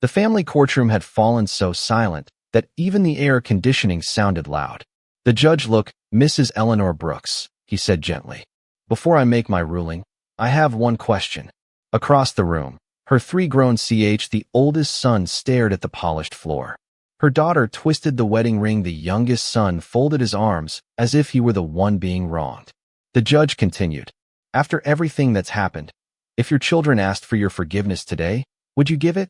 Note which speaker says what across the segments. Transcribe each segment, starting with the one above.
Speaker 1: The family courtroom had fallen so silent that even the air conditioning sounded loud. The judge looked, "Mrs. Eleanor Brooks," he said gently. "Before I make my ruling, I have one question." Across the room, her the oldest son stared at the polished floor. Her daughter twisted the wedding ring. The youngest son folded his arms as if he were the one being wronged. The judge continued, "After everything that's happened, if your children asked for your forgiveness today, would you give it?"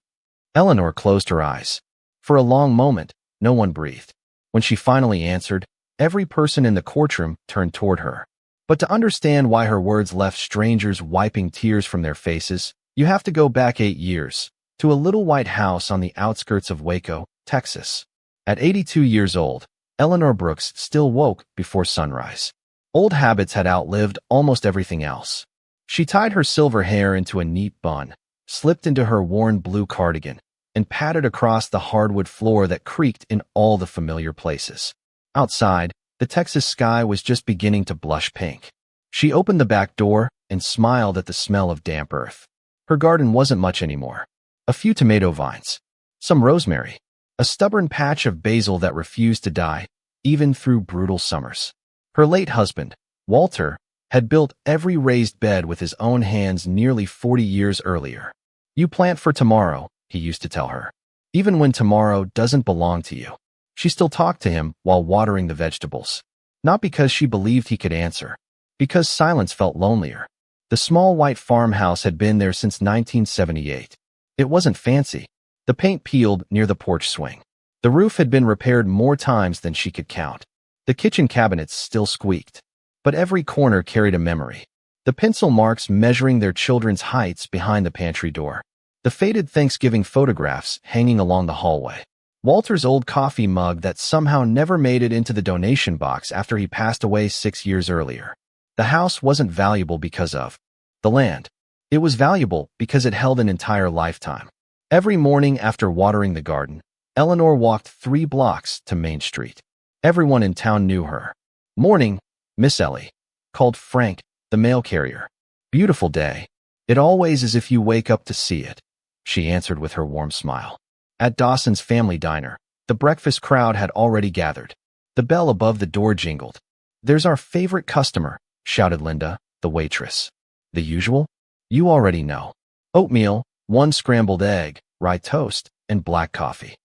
Speaker 1: Eleanor closed her eyes. For a long moment, no one breathed. When she finally answered, every person in the courtroom turned toward her. But to understand why her words left strangers wiping tears from their faces, you have to go back 8 years, to a little white house on the outskirts of Waco, Texas. At 82 years old, Eleanor Brooks still woke before sunrise. Old habits had outlived almost everything else. She tied her silver hair into a neat bun, slipped into her worn blue cardigan, and padded across the hardwood floor that creaked in all the familiar places. Outside, the Texas sky was just beginning to blush pink. She opened the back door and smiled at the smell of damp earth. Her garden wasn't much anymore. A few tomato vines, some rosemary, a stubborn patch of basil that refused to die, even through brutal summers. Her late husband, Walter, had built every raised bed with his own hands nearly 40 years earlier. "You plant for tomorrow," he used to tell her. "Even when tomorrow doesn't belong to you." She still talked to him while watering the vegetables. Not because she believed he could answer, because silence felt lonelier. The small white farmhouse had been there since 1978. It wasn't fancy. The paint peeled near the porch swing. The roof had been repaired more times than she could count. The kitchen cabinets still squeaked. But every corner carried a memory. The pencil marks measuring their children's heights behind the pantry door. The faded Thanksgiving photographs hanging along the hallway. Walter's old coffee mug that somehow never made it into the donation box after he passed away 6 years earlier. The house wasn't valuable because of the land. It was valuable because it held an entire lifetime. Every morning after watering the garden, Eleanor walked 3 blocks to Main Street. Everyone in town knew her. "Morning, Miss Ellie," called Frank, the mail carrier. "Beautiful day. It always is if you wake up to see it," she answered with her warm smile. At Dawson's family diner, the breakfast crowd had already gathered. The bell above the door jingled. "There's our favorite customer," shouted Linda, the waitress. "The usual? You already know. Oatmeal, 1 scrambled egg, rye toast, and black coffee."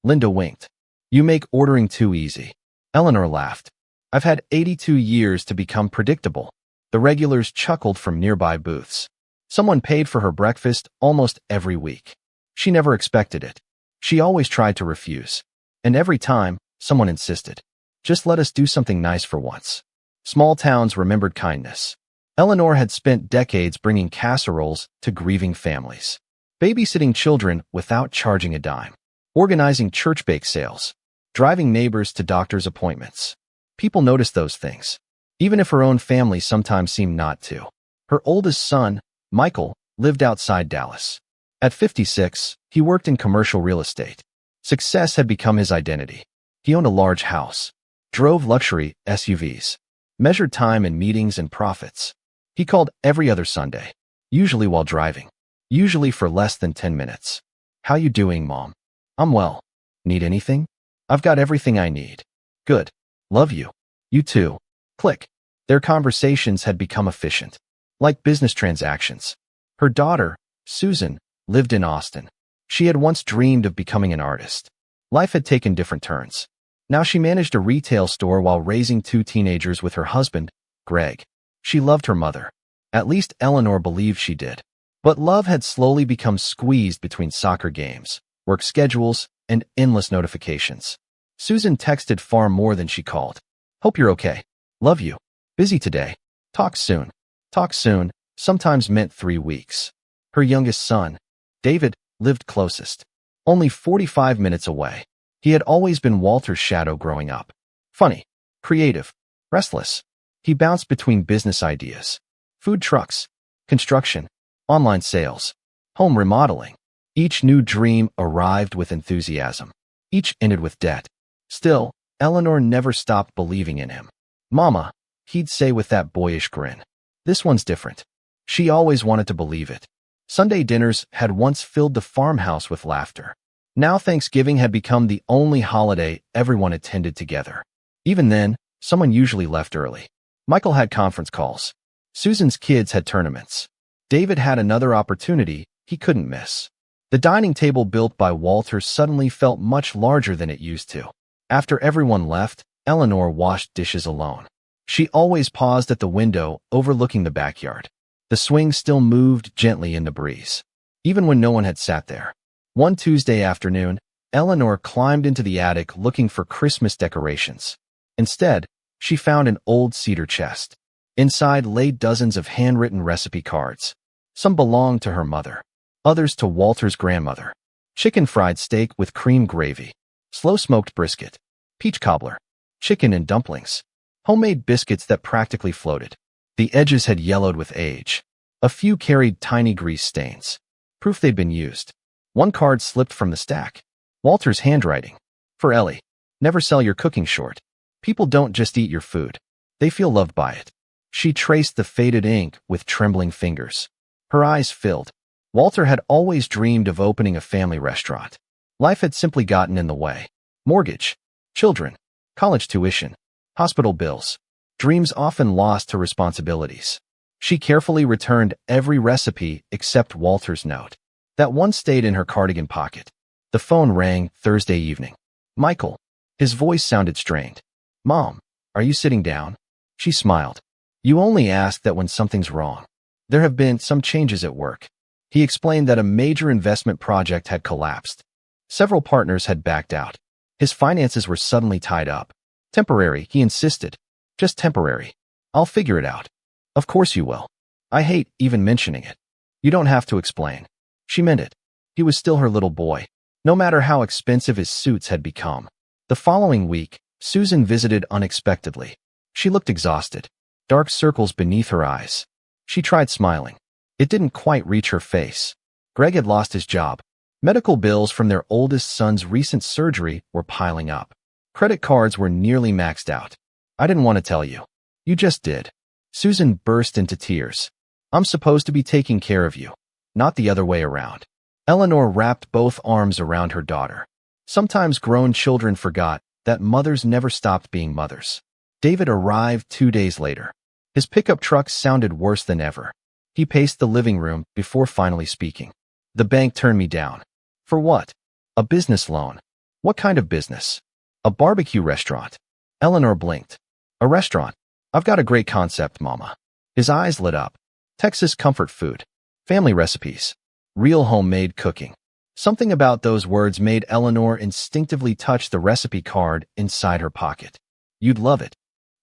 Speaker 1: Linda winked. "You make ordering too easy." Eleanor laughed. "I've had 82 years to become predictable." The regulars chuckled from nearby booths. Someone paid for her breakfast almost every week. She never expected it. She always tried to refuse. And every time, someone insisted. "Just let us do something nice for once." Small towns remembered kindness. Eleanor had spent decades bringing casseroles to grieving families, babysitting children without charging a dime, organizing church bake sales, driving neighbors to doctor's appointments. People noticed those things, even if her own family sometimes seemed not to. Her oldest son, Michael, lived outside Dallas. At 56, he worked in commercial real estate. Success had become his identity. He owned a large house, drove luxury SUVs, measured time in meetings and profits. He called every other Sunday, usually while driving, usually for less than 10 minutes. "How you doing, Mom?" "I'm well." "Need anything?" "I've got everything I need." "Good. Love you." "You too." Click. Their conversations had become efficient, like business transactions. Her daughter, Susan, lived in Austin. She had once dreamed of becoming an artist. Life had taken different turns. Now she managed a retail store while raising 2 teenagers with her husband, Greg. She loved her mother. At least Eleanor believed she did. But love had slowly become squeezed between soccer games, work schedules, and endless notifications. Susan texted far more than she called. "Hope you're okay. Love you. Busy today. Talk soon." Talk soon sometimes meant 3 weeks. Her youngest son, David, lived closest, only 45 minutes away. He had always been Walter's shadow growing up. Funny, creative, restless. He bounced between business ideas, food trucks, construction, online sales, home remodeling. Each new dream arrived with enthusiasm. Each ended with debt. Still, Eleanor never stopped believing in him. "Mama," he'd say with that boyish grin. "This one's different." She always wanted to believe it. Sunday dinners had once filled the farmhouse with laughter. Now Thanksgiving had become the only holiday everyone attended together. Even then, someone usually left early. Michael had conference calls. Susan's kids had tournaments. David had another opportunity he couldn't miss. The dining table built by Walter suddenly felt much larger than it used to. After everyone left, Eleanor washed dishes alone. She always paused at the window overlooking the backyard. The swing still moved gently in the breeze, even when no one had sat there. One Tuesday afternoon, Eleanor climbed into the attic looking for Christmas decorations. Instead, she found an old cedar chest. Inside lay dozens of handwritten recipe cards. Some belonged to her mother, others to Walter's grandmother. Chicken fried steak with cream gravy, slow-smoked brisket, peach cobbler, chicken and dumplings, homemade biscuits that practically floated. The edges had yellowed with age. A few carried tiny grease stains, proof they'd been used. One card slipped from the stack. Walter's handwriting. For Ellie, never sell your cooking short. People don't just eat your food. They feel loved by it. She traced the faded ink with trembling fingers. Her eyes filled. Walter had always dreamed of opening a family restaurant. Life had simply gotten in the way. Mortgage, children, college tuition, hospital bills. Dreams often lost to responsibilities. She carefully returned every recipe except Walter's note. That one stayed in her cardigan pocket. The phone rang Thursday evening. Michael. His voice sounded strained. Mom, are you sitting down? She smiled. You only ask that when something's wrong. There have been some changes at work. He explained that a major investment project had collapsed. Several partners had backed out. His finances were suddenly tied up. Temporary, he insisted. Just temporary. I'll figure it out. Of course you will. I hate even mentioning it. You don't have to explain. She meant it. He was still her little boy, no matter how expensive his suits had become. The following week, Susan visited unexpectedly. She looked exhausted. Dark circles beneath her eyes. She tried smiling. It didn't quite reach her face. Greg had lost his job. Medical bills from their oldest son's recent surgery were piling up. Credit cards were nearly maxed out. I didn't want to tell you. You just did. Susan burst into tears. I'm supposed to be taking care of you, not the other way around. Eleanor wrapped both arms around her daughter. Sometimes grown children forgot that mothers never stopped being mothers. David arrived 2 days later. His pickup truck sounded worse than ever. He paced the living room before finally speaking. The bank turned me down. For what? A business loan. What kind of business? A barbecue restaurant. Eleanor blinked. A restaurant. I've got a great concept, Mama. His eyes lit up. Texas comfort food. Family recipes. Real homemade cooking. Something about those words made Eleanor instinctively touch the recipe card inside her pocket. You'd love it.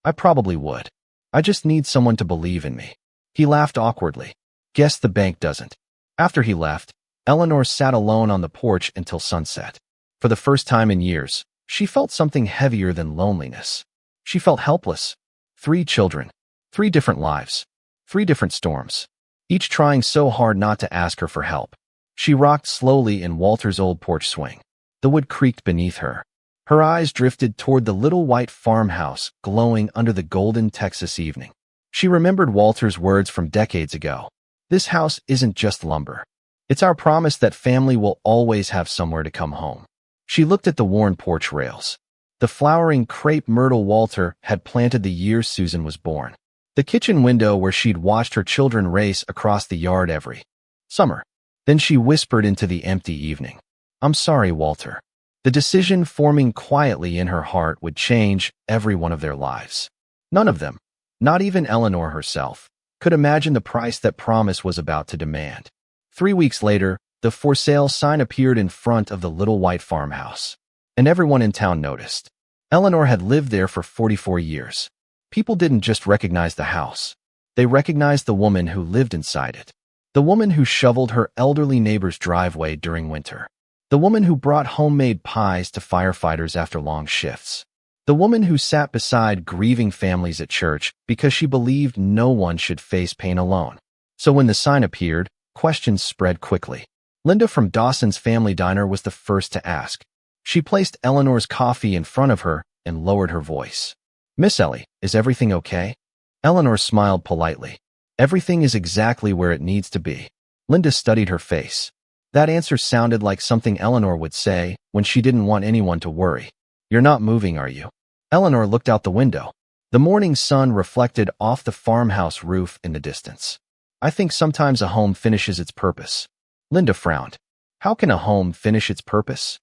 Speaker 1: I probably would. I just need someone to believe in me. He laughed awkwardly. Guess the bank doesn't. After he left, Eleanor sat alone on the porch until sunset. For the first time in years, she felt something heavier than loneliness. She felt helpless. 3 children, 3 different lives, 3 different storms, each trying so hard not to ask her for help. She rocked slowly in Walter's old porch swing. The wood creaked beneath her. Her eyes drifted toward the little white farmhouse glowing under the golden Texas evening. She remembered Walter's words from decades ago. This house isn't just lumber. It's our promise that family will always have somewhere to come home. She looked at the worn porch rails. The flowering crepe myrtle Walter had planted the year Susan was born. The kitchen window where she'd watched her children race across the yard every summer. Then she whispered into the empty evening. I'm sorry, Walter. The decision forming quietly in her heart would change every one of their lives. None of them, not even Eleanor herself, could imagine the price that promise was about to demand. 3 weeks later, the for sale sign appeared in front of the little white farmhouse. And everyone in town noticed. Eleanor had lived there for 44 years. People didn't just recognize the house. They recognized the woman who lived inside it. The woman who shoveled her elderly neighbor's driveway during winter. The woman who brought homemade pies to firefighters after long shifts. The woman who sat beside grieving families at church because she believed no one should face pain alone. So when the sign appeared, questions spread quickly. Linda from Dawson's Family Diner was the first to ask. She placed Eleanor's coffee in front of her and lowered her voice. Miss Ellie, is everything okay? Eleanor smiled politely. Everything is exactly where it needs to be. Linda studied her face. That answer sounded like something Eleanor would say when she didn't want anyone to worry. You're not moving, are you? Eleanor looked out the window. The morning sun reflected off the farmhouse roof in the distance. I think sometimes a home finishes its purpose. Linda frowned. How can a home finish its purpose?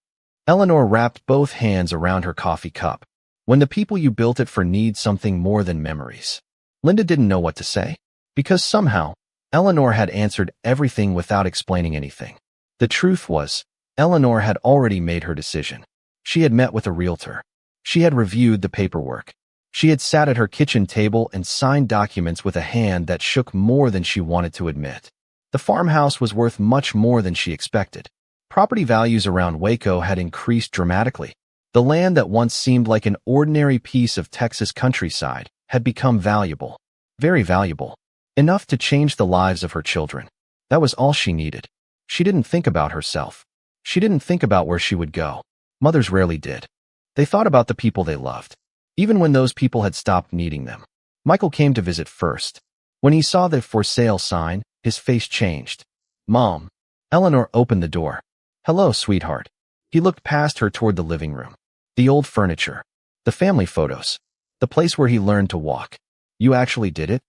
Speaker 1: Eleanor wrapped both hands around her coffee cup. When the people you built it for need something more than memories. Linda didn't know what to say, because somehow, Eleanor had answered everything without explaining anything. The truth was, Eleanor had already made her decision. She had met with a realtor. She had reviewed the paperwork. She had sat at her kitchen table and signed documents with a hand that shook more than she wanted to admit. The farmhouse was worth much more than she expected. Property values around Waco had increased dramatically. The land that once seemed like an ordinary piece of Texas countryside had become valuable, very valuable, enough to change the lives of her children. That was all she needed. She didn't think about herself. She didn't think about where she would go. Mothers rarely did. They thought about the people they loved, even when those people had stopped needing them. Michael came to visit first. When he saw the for sale sign, his face changed. Mom. Eleanor opened the door. Hello, sweetheart. He looked past her toward the living room. The old furniture. The family photos. The place where he learned to walk. You actually did it?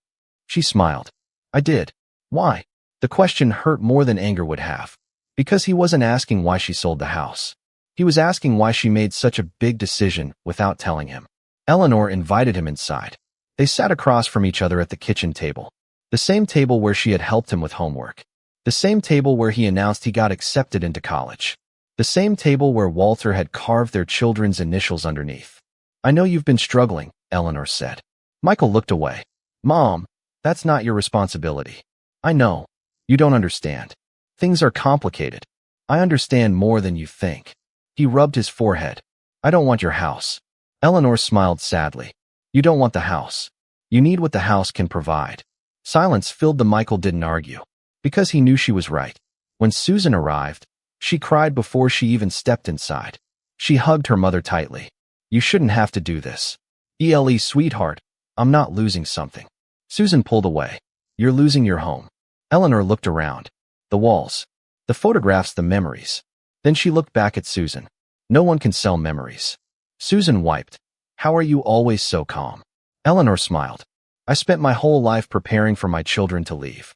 Speaker 1: She smiled. I did. Why? The question hurt more than anger would have. Because he wasn't asking why she sold the house. He was asking why she made such a big decision without telling him. Eleanor invited him inside. They sat across from each other at the kitchen table. The same table where she had helped him with homework. The same table where he announced he got accepted into college. The same table where Walter had carved their children's initials underneath. I know you've been struggling, Eleanor said. Michael looked away. Mom, that's not your responsibility. I know. You don't understand. Things are complicated. I understand more than you think. He rubbed his forehead. I don't want your house. Eleanor smiled sadly. You don't want the house. You need what the house can provide. Silence filled the Michael didn't argue. Because he knew she was right. When Susan arrived, she cried before she even stepped inside. She hugged her mother tightly. You shouldn't have to do this. ELE, sweetheart, I'm not losing something. Susan pulled away. You're losing your home. Eleanor looked around. The walls. The photographs, the memories. Then she looked back at Susan. No one can sell memories. Susan wiped. How are you always so calm? Eleanor smiled. I spent my whole life preparing for my children to leave.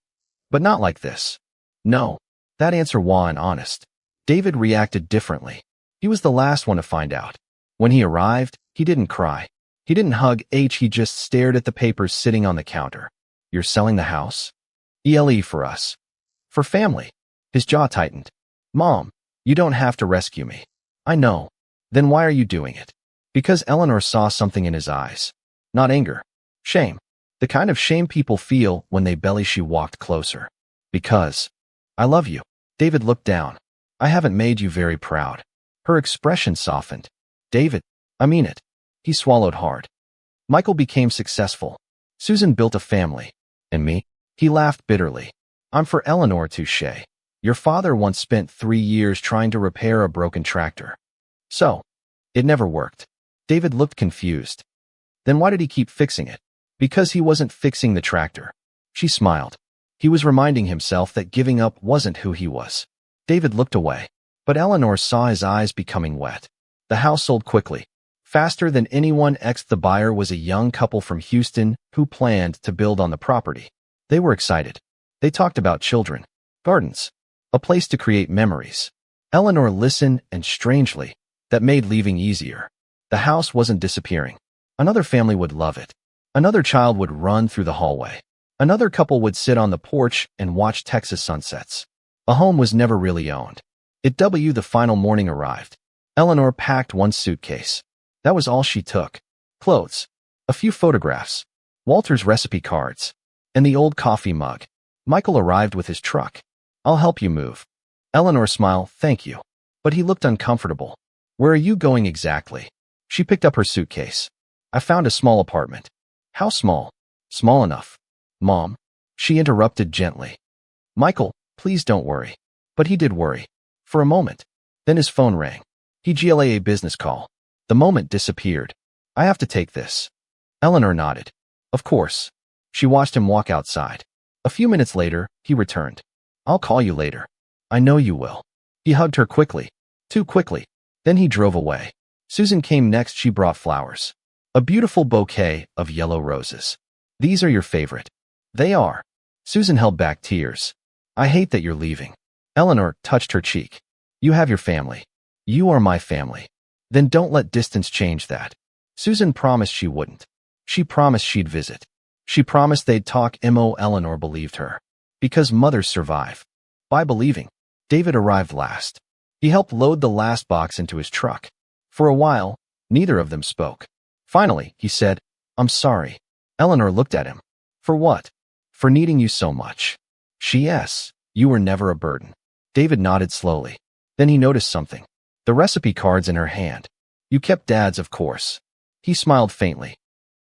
Speaker 1: But not like this. No. That answer was honest. David reacted differently. He was the last one to find out. When he arrived, he didn't cry. He didn't hug H, he just stared at the papers sitting on the counter. You're selling the house? ELE for us. For family. His jaw tightened. Mom, you don't have to rescue me. I know. Then why are you doing it? Because Eleanor saw something in his eyes. Not anger. Shame. The kind of shame people feel when they belly. She walked closer. Because. I love you. David looked down. I haven't made you very proud. Her expression softened. David, I mean it. He swallowed hard. Michael became successful. Susan built a family. And me? He laughed bitterly. I'm for Eleanor, touche. Your father once spent 3 years trying to repair a broken tractor. So, it never worked. David looked confused. Then why did he keep fixing it? Because he wasn't fixing the tractor. She smiled. He was reminding himself that giving up wasn't who he was. David looked away. But Eleanor saw his eyes becoming wet. The house sold quickly. Faster than anyone. The buyer was a young couple from Houston who planned to build on the property. They were excited. They talked about children, gardens, a place to create memories. Eleanor listened, and strangely, that made leaving easier. The house wasn't disappearing. Another family would love it. Another child would run through the hallway. Another couple would sit on the porch and watch Texas sunsets. A home was never really owned. The final morning arrived. Eleanor packed one suitcase. That was all she took. Clothes. A few photographs. Walter's recipe cards. And the old coffee mug. Michael arrived with his truck. I'll help you move. Eleanor smiled, thank you. But he looked uncomfortable. Where are you going exactly? She picked up her suitcase. I found a small apartment. How small? Small enough. Mom. She interrupted gently. Michael, please don't worry. But he did worry. For a moment. Then his phone rang. He got a business call. The moment disappeared. I have to take this. Eleanor nodded. Of course. She watched him walk outside. A few minutes later, he returned. I'll call you later. I know you will. He hugged her quickly. Too quickly. Then he drove away. Susan came next. She brought flowers. A beautiful bouquet of yellow roses. These are your favorite. They are. Susan held back tears. I hate that you're leaving. Eleanor touched her cheek. You have your family. You are my family. Then don't let distance change that. Susan promised she wouldn't. She promised she'd visit. She promised they'd talk. Eleanor believed her. Because mothers survive. By believing. David arrived last. He helped load the last box into his truck. For a while, neither of them spoke. Finally, he said, I'm sorry. Eleanor looked at him. For what? For needing you so much. Yes, you were never a burden. David nodded slowly. Then he noticed something. The recipe cards in her hand. You kept Dad's, of course. He smiled faintly.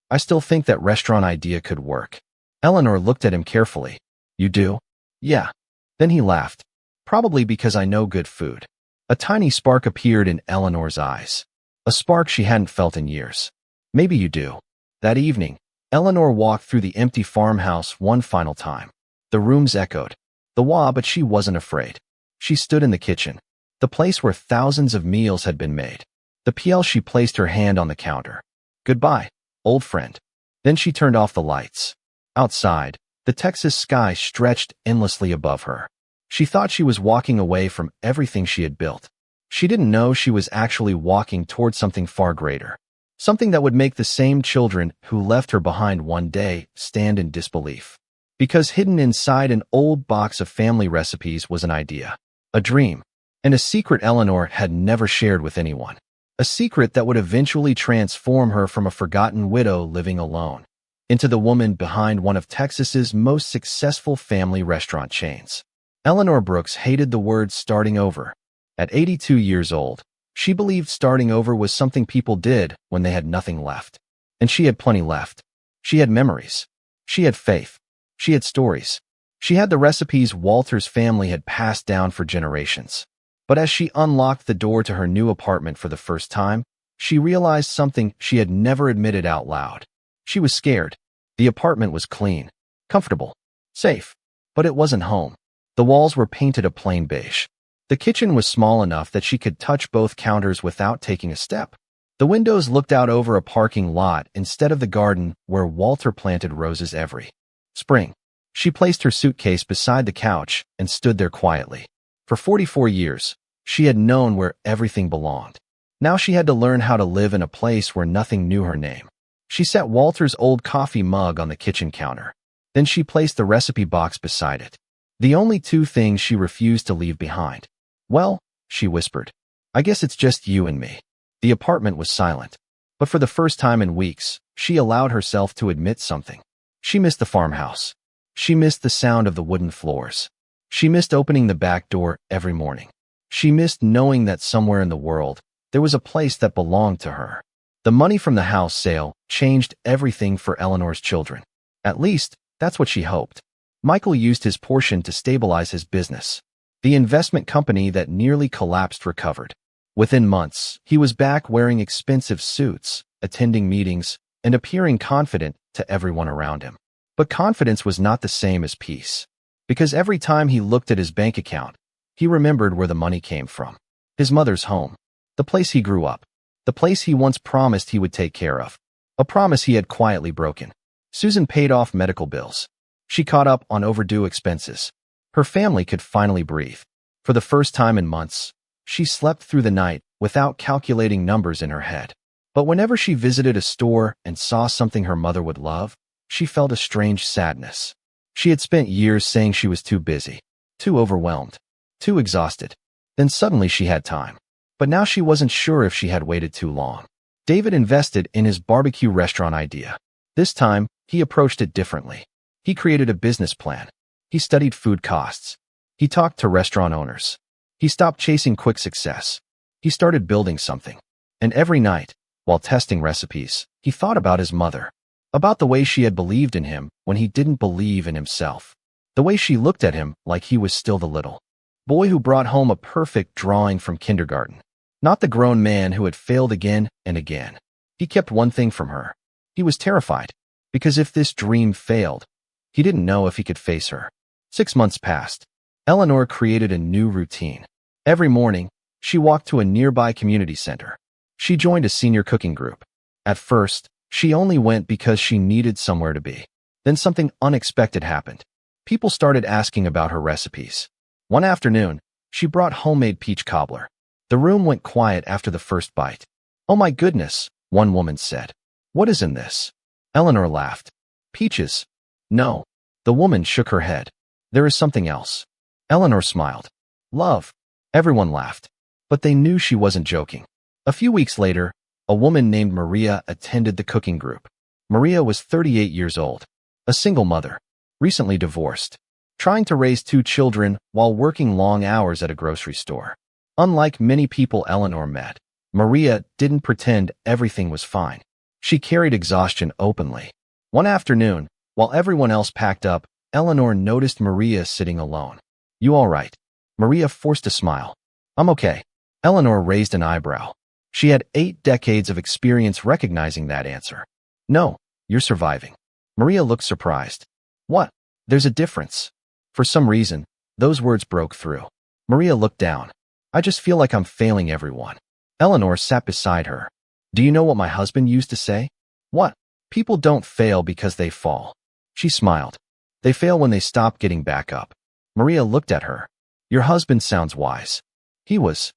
Speaker 1: I still think that restaurant idea could work. Eleanor looked at him carefully. You do? Yeah. Then he laughed. Probably because I know good food. A tiny spark appeared in Eleanor's eyes. A spark she hadn't felt in years. Maybe you do. That evening, Eleanor walked through the empty farmhouse one final time. The rooms echoed. The wah, but she wasn't afraid. She stood in the kitchen. The place where thousands of meals had been made. The PL. She placed her hand on the counter. Goodbye, old friend. Then she turned off the lights. Outside, the Texas sky stretched endlessly above her. She thought she was walking away from everything she had built. She didn't know she was actually walking toward something far greater. Something that would make the same children who left her behind one day stand in disbelief. Because hidden inside an old box of family recipes was an idea, a dream, and a secret Eleanor had never shared with anyone. A secret that would eventually transform her from a forgotten widow living alone into the woman behind one of Texas's most successful family restaurant chains. Eleanor Brooks hated the word starting over. At 82 years old, she believed starting over was something people did when they had nothing left. And she had plenty left. She had memories. She had faith. She had stories. She had the recipes Walter's family had passed down for generations. But as she unlocked the door to her new apartment for the first time, she realized something she had never admitted out loud. She was scared. The apartment was clean, comfortable, safe, but it wasn't home. The walls were painted a plain beige. The kitchen was small enough that she could touch both counters without taking a step. The windows looked out over a parking lot instead of the garden where Walter planted roses every spring. She placed her suitcase beside the couch and stood there quietly. For 44 years, she had known where everything belonged. Now she had to learn how to live in a place where nothing knew her name. She set Walter's old coffee mug on the kitchen counter. Then she placed the recipe box beside it. The only two things she refused to leave behind. Well, she whispered, I guess it's just you and me. The apartment was silent. But for the first time in weeks, she allowed herself to admit something. She missed the farmhouse. She missed the sound of the wooden floors. She missed opening the back door every morning. She missed knowing that somewhere in the world, there was a place that belonged to her. The money from the house sale changed everything for Eleanor's children. At least, that's what she hoped. Michael used his portion to stabilize his business. The investment company that nearly collapsed recovered. Within months, he was back wearing expensive suits, attending meetings, and appearing confident to everyone around him. But confidence was not the same as peace. Because every time he looked at his bank account, he remembered where the money came from. His mother's home. The place he grew up. The place he once promised he would take care of. A promise he had quietly broken. Susan paid off medical bills. She caught up on overdue expenses. Her family could finally breathe. For the first time in months, she slept through the night without calculating numbers in her head. But whenever she visited a store and saw something her mother would love, she felt a strange sadness. She had spent years saying she was too busy, too overwhelmed, too exhausted. Then suddenly she had time. But now she wasn't sure if she had waited too long. David invested in his barbecue restaurant idea. This time, he approached it differently. He created a business plan. He studied food costs. He talked to restaurant owners. He stopped chasing quick success. He started building something. And every night, while testing recipes, he thought about his mother. About the way she had believed in him when he didn't believe in himself. The way she looked at him like he was still the little boy who brought home a perfect drawing from kindergarten. Not the grown man who had failed again and again. He kept one thing from her. He was terrified. Because if this dream failed, he didn't know if he could face her. 6 months passed. Eleanor created a new routine. Every morning, she walked to a nearby community center. She joined a senior cooking group. At first, she only went because she needed somewhere to be. Then something unexpected happened. People started asking about her recipes. One afternoon, she brought homemade peach cobbler. The room went quiet after the first bite. "Oh my goodness," one woman said. "What is in this?" Eleanor laughed. "Peaches." "No." The woman shook her head. "There is something else." Eleanor smiled. "Love." Everyone laughed. But they knew she wasn't joking. A few weeks later, a woman named Maria attended the cooking group. Maria was 38 years old, a single mother, recently divorced, trying to raise 2 children while working long hours at a grocery store. Unlike many people Eleanor met, Maria didn't pretend everything was fine. She carried exhaustion openly. One afternoon, while everyone else packed up, Eleanor noticed Maria sitting alone. "You all right?" Maria forced a smile. "I'm okay." Eleanor raised an eyebrow. She had 8 decades of experience recognizing that answer. "No, you're surviving." Maria looked surprised. "What? There's a difference." For some reason, those words broke through. Maria looked down. "I just feel like I'm failing everyone." Eleanor sat beside her. "Do you know what my husband used to say?" "What?" "People don't fail because they fall." She smiled. "They fail when they stop getting back up." Maria looked at her. "Your husband sounds wise." "He was.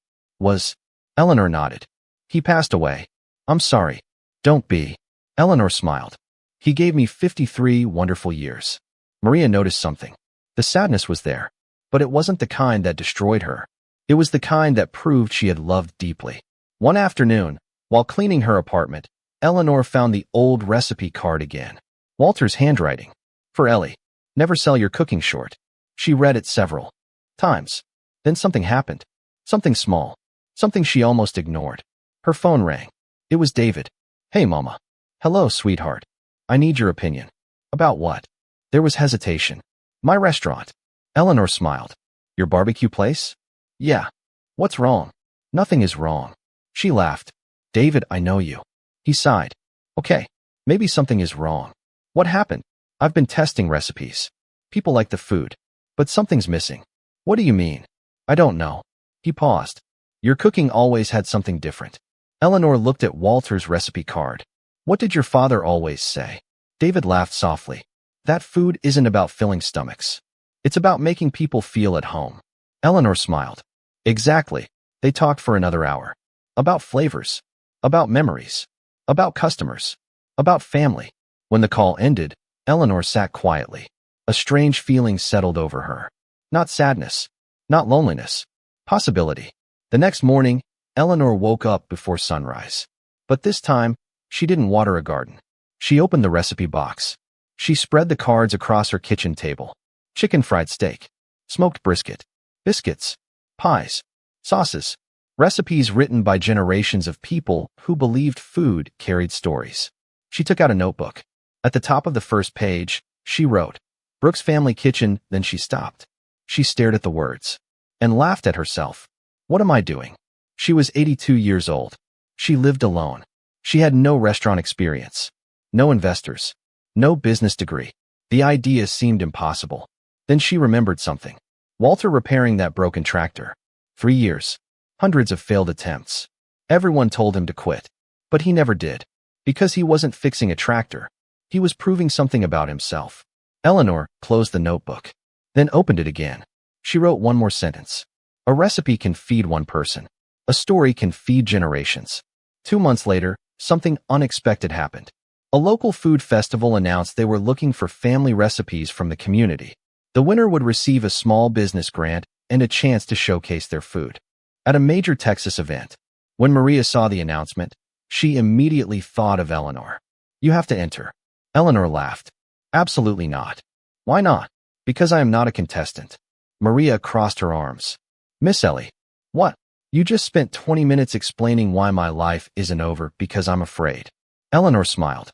Speaker 1: Eleanor nodded. "He passed away." "I'm sorry." "Don't be." Eleanor smiled. "He gave me 53 wonderful years." Maria noticed something. The sadness was there, but it wasn't the kind that destroyed her. It was the kind that proved she had loved deeply. One afternoon, while cleaning her apartment, Eleanor found the old recipe card again. Walter's handwriting. "For Ellie. Never sell your cooking short." She read it several times. Then something happened. Something small. Something she almost ignored. Her phone rang. It was David. "Hey, Mama." "Hello, sweetheart. I need your opinion." "About what?" There was hesitation. "My restaurant." Eleanor smiled. "Your barbecue place?" "Yeah." "What's wrong?" "Nothing is wrong." She laughed. "David, I know you." He sighed. "Okay, maybe something is wrong." "What happened?" "I've been testing recipes. People like the food. But something's missing." "What do you mean?" "I don't know." He paused. "Your cooking always had something different." Eleanor looked at Walter's recipe card. "What did your father always say?" David laughed softly. "That food isn't about filling stomachs. It's about making people feel at home." Eleanor smiled. "Exactly." They talked for another hour. About flavors. About memories. About customers. About family. When the call ended, Eleanor sat quietly. A strange feeling settled over her. Not sadness. Not loneliness. Possibility. The next morning, Eleanor woke up before sunrise. But this time, she didn't water a garden. She opened the recipe box. She spread the cards across her kitchen table. Chicken fried steak. Smoked brisket. Biscuits. Pies. Sauces. Recipes written by generations of people who believed food carried stories. She took out a notebook. At the top of the first page, she wrote, "Brooks Family Kitchen," then she stopped. She stared at the words and laughed at herself. What am I doing? She was 82 years old. She lived alone. She had no restaurant experience, no investors, no business degree. The idea seemed impossible. Then she remembered something. Walter repairing that broken tractor. 3 years. Hundreds of failed attempts. Everyone told him to quit. But he never did. Because he wasn't fixing a tractor. He was proving something about himself. Eleanor closed the notebook, then opened it again. She wrote one more sentence. A recipe can feed one person. A story can feed generations. 2 months later, something unexpected happened. A local food festival announced they were looking for family recipes from the community. The winner would receive a small business grant and a chance to showcase their food. At a major Texas event, when Maria saw the announcement, she immediately thought of Eleanor. "You have to enter." Eleanor laughed. "Absolutely not." "Why not?" "Because I am not a contestant." Maria crossed her arms. "Miss Ellie." "What?" "You just spent 20 minutes explaining why my life isn't over because I'm afraid." Eleanor smiled.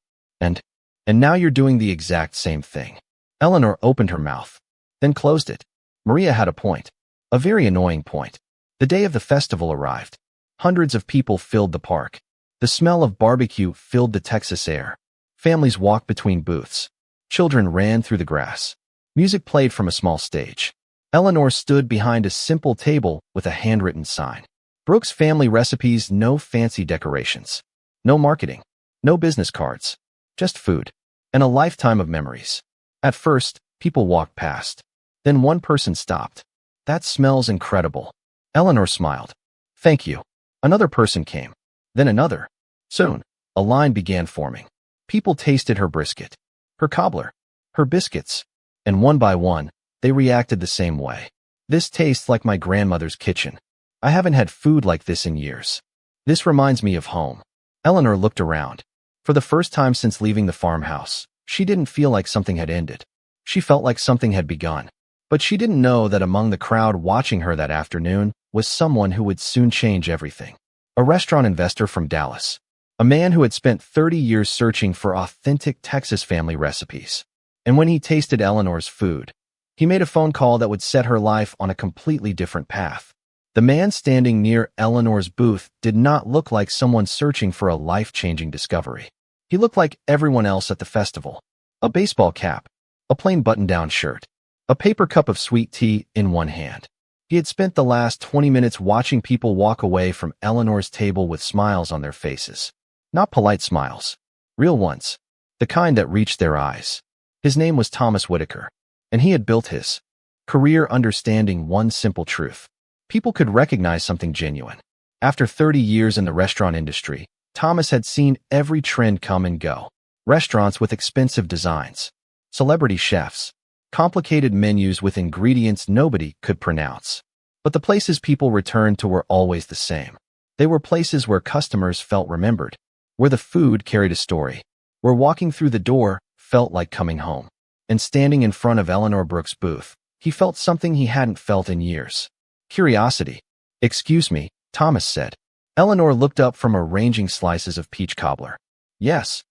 Speaker 1: And now you're doing the exact same thing." Eleanor opened her mouth, then closed it. Maria had a point. A very annoying point. The day of the festival arrived. Hundreds of people filled the park. The smell of barbecue filled the Texas air. Families walked between booths. Children ran through the grass. Music played from a small stage. Eleanor stood behind a simple table with a handwritten sign. Brooks Family Recipes, no fancy decorations. No marketing. No business cards. Just food. And a lifetime of memories. At first, people walked past. Then one person stopped. That smells incredible. Eleanor smiled. Thank you. Another person came. Then another. Soon, a line began forming. People tasted her brisket, her cobbler, her biscuits, and one by one, they reacted the same way. This tastes like my grandmother's kitchen. I haven't had food like this in years. This reminds me of home. Eleanor looked around. For the first time since leaving the farmhouse, she didn't feel like something had ended. She felt like something had begun. But she didn't know that among the crowd watching her that afternoon was someone who would soon change everything. A restaurant investor from Dallas. A man who had spent 30 years searching for authentic Texas family recipes. And when he tasted Eleanor's food, he made a phone call that would set her life on a completely different path. The man standing near Eleanor's booth did not look like someone searching for a life-changing discovery. He looked like everyone else at the festival. A baseball cap, a plain button-down shirt, a paper cup of sweet tea in one hand. He had spent the last 20 minutes watching people walk away from Eleanor's table with smiles on their faces. Not polite smiles. Real ones. The kind that reached their eyes. His name was Thomas Whitaker, and he had built his career understanding one simple truth. People could recognize something genuine. After 30 years in the restaurant industry, Thomas had seen every trend come and go. Restaurants with expensive designs, celebrity chefs, complicated menus with ingredients nobody could pronounce. But the places people returned to were always the same. They were places where customers felt remembered, where the food carried a story, where walking through the door felt like coming home. And standing in front of Eleanor Brooks' booth, he felt something he hadn't felt in years. Curiosity. Excuse me, Thomas said. Eleanor looked up from arranging slices of peach cobbler. Yes.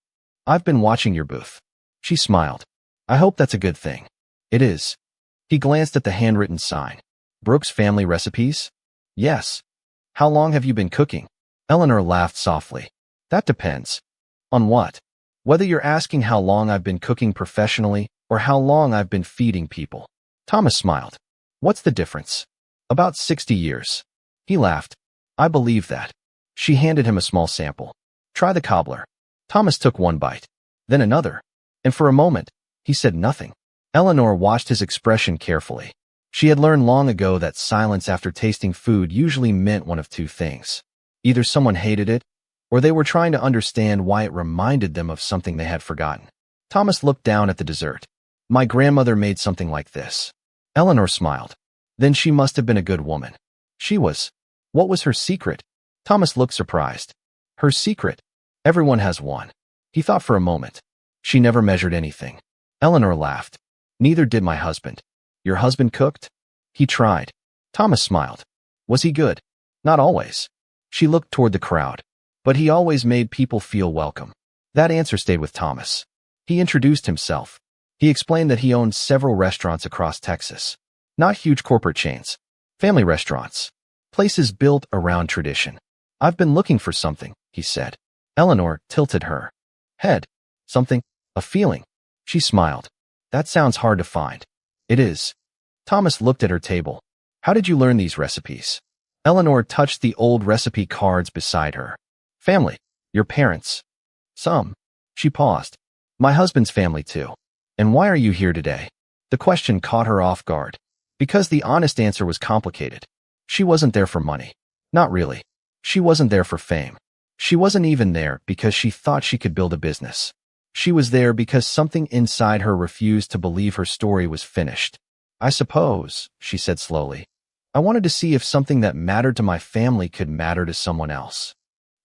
Speaker 1: I've been watching your booth. She smiled. I hope that's a good thing. It is. He glanced at the handwritten sign. Brooks Family Recipes? Yes. How long have you been cooking? Eleanor laughed softly. That depends. On what? Whether you're asking how long I've been cooking professionally or how long I've been feeding people. Thomas smiled. What's the difference? About 60 years. He laughed. I believe that. She handed him a small sample. Try the cobbler. Thomas took one bite, then another, and for a moment, he said nothing. Eleanor watched his expression carefully. She had learned long ago that silence after tasting food usually meant one of two things. Either someone hated it, or they were trying to understand why it reminded them of something they had forgotten. Thomas looked down at the dessert. My grandmother made something like this. Eleanor smiled. Then she must have been a good woman. She was. What was her secret? Thomas looked surprised. Her secret? Everyone has one. He thought for a moment. She never measured anything. Eleanor laughed. Neither did my husband. Your husband cooked? He tried. Thomas smiled. Was he good? Not always. She looked toward the crowd. But he always made people feel welcome. That answer stayed with Thomas. He introduced himself. He explained that he owned several restaurants across Texas. Not huge corporate chains. Family restaurants. Places built around tradition. I've been looking for something, he said. Eleanor tilted her head. Something? A feeling. She smiled. That sounds hard to find. It is. Thomas looked at her table. How did you learn these recipes? Eleanor touched the old recipe cards beside her. Family. Your parents. Some. She paused. My husband's family too. And why are you here today? The question caught her off guard. Because the honest answer was complicated. She wasn't there for money. Not really. She wasn't there for fame. She wasn't even there because she thought she could build a business. She was there because something inside her refused to believe her story was finished. I suppose, she said slowly, I wanted to see if something that mattered to my family could matter to someone else.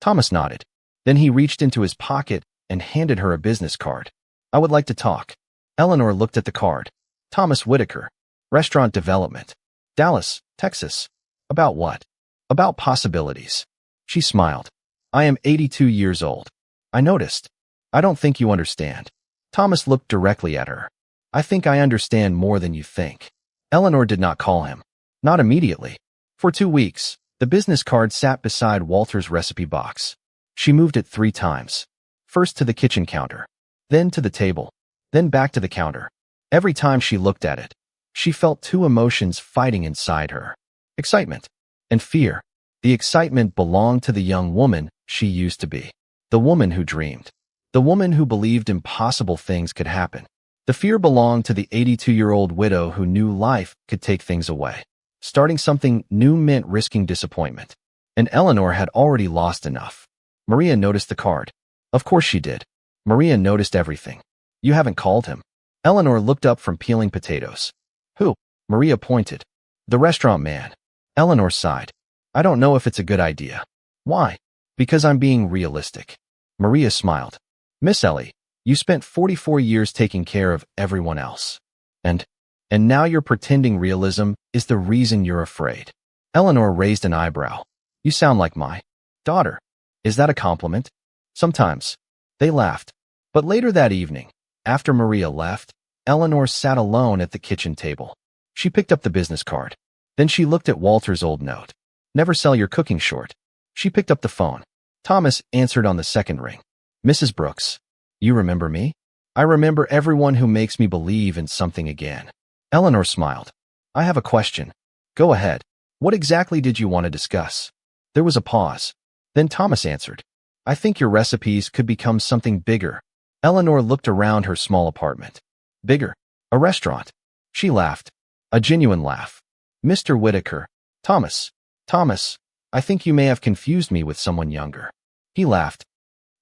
Speaker 1: Thomas nodded. Then he reached into his pocket and handed her a business card. I would like to talk. Eleanor looked at the card. Thomas Whitaker. Restaurant development. Dallas, Texas. About what? About possibilities. She smiled. I am 82 years old. I noticed. I don't think you understand. Thomas looked directly at her. I think I understand more than you think. Eleanor did not call him. Not immediately. For 2 weeks, the business card sat beside Walter's recipe box. She moved it 3 times. First to the kitchen counter, then to the table, then back to the counter. Every time she looked at it, She felt two emotions fighting inside her: excitement and fear. The excitement belonged to the young woman she used to be, the woman who dreamed, the woman who believed impossible things could happen. The fear belonged to the 82-year-old widow who knew life could take things away. Starting something new meant risking disappointment, and Eleanor had already lost enough. Maria noticed the card. Of course she did. Maria noticed everything. You haven't called him. Eleanor looked up from peeling potatoes. Who? Maria pointed. The restaurant man. Eleanor sighed. I don't know if it's a good idea. Why? Because I'm being realistic. Maria smiled. Miss Ellie, you spent 44 years taking care of everyone else. And now you're pretending realism is the reason you're afraid. Eleanor raised an eyebrow. You sound like my daughter. Is that a compliment? Sometimes. They laughed. But later that evening, after Maria left, Eleanor sat alone at the kitchen table. She picked up the business card. Then she looked at Walter's old note. Never sell your cooking short. She picked up the phone. Thomas answered on the second ring. Mrs. Brooks, you remember me? I remember everyone who makes me believe in something again. Eleanor smiled. I have a question. Go ahead. What exactly did you want to discuss? There was a pause. Then Thomas answered. I think your recipes could become something bigger. Eleanor looked around her small apartment. Bigger? A restaurant? She laughed. A genuine laugh. Mr. Whitaker. Thomas, I think you may have confused me with someone younger. He laughed.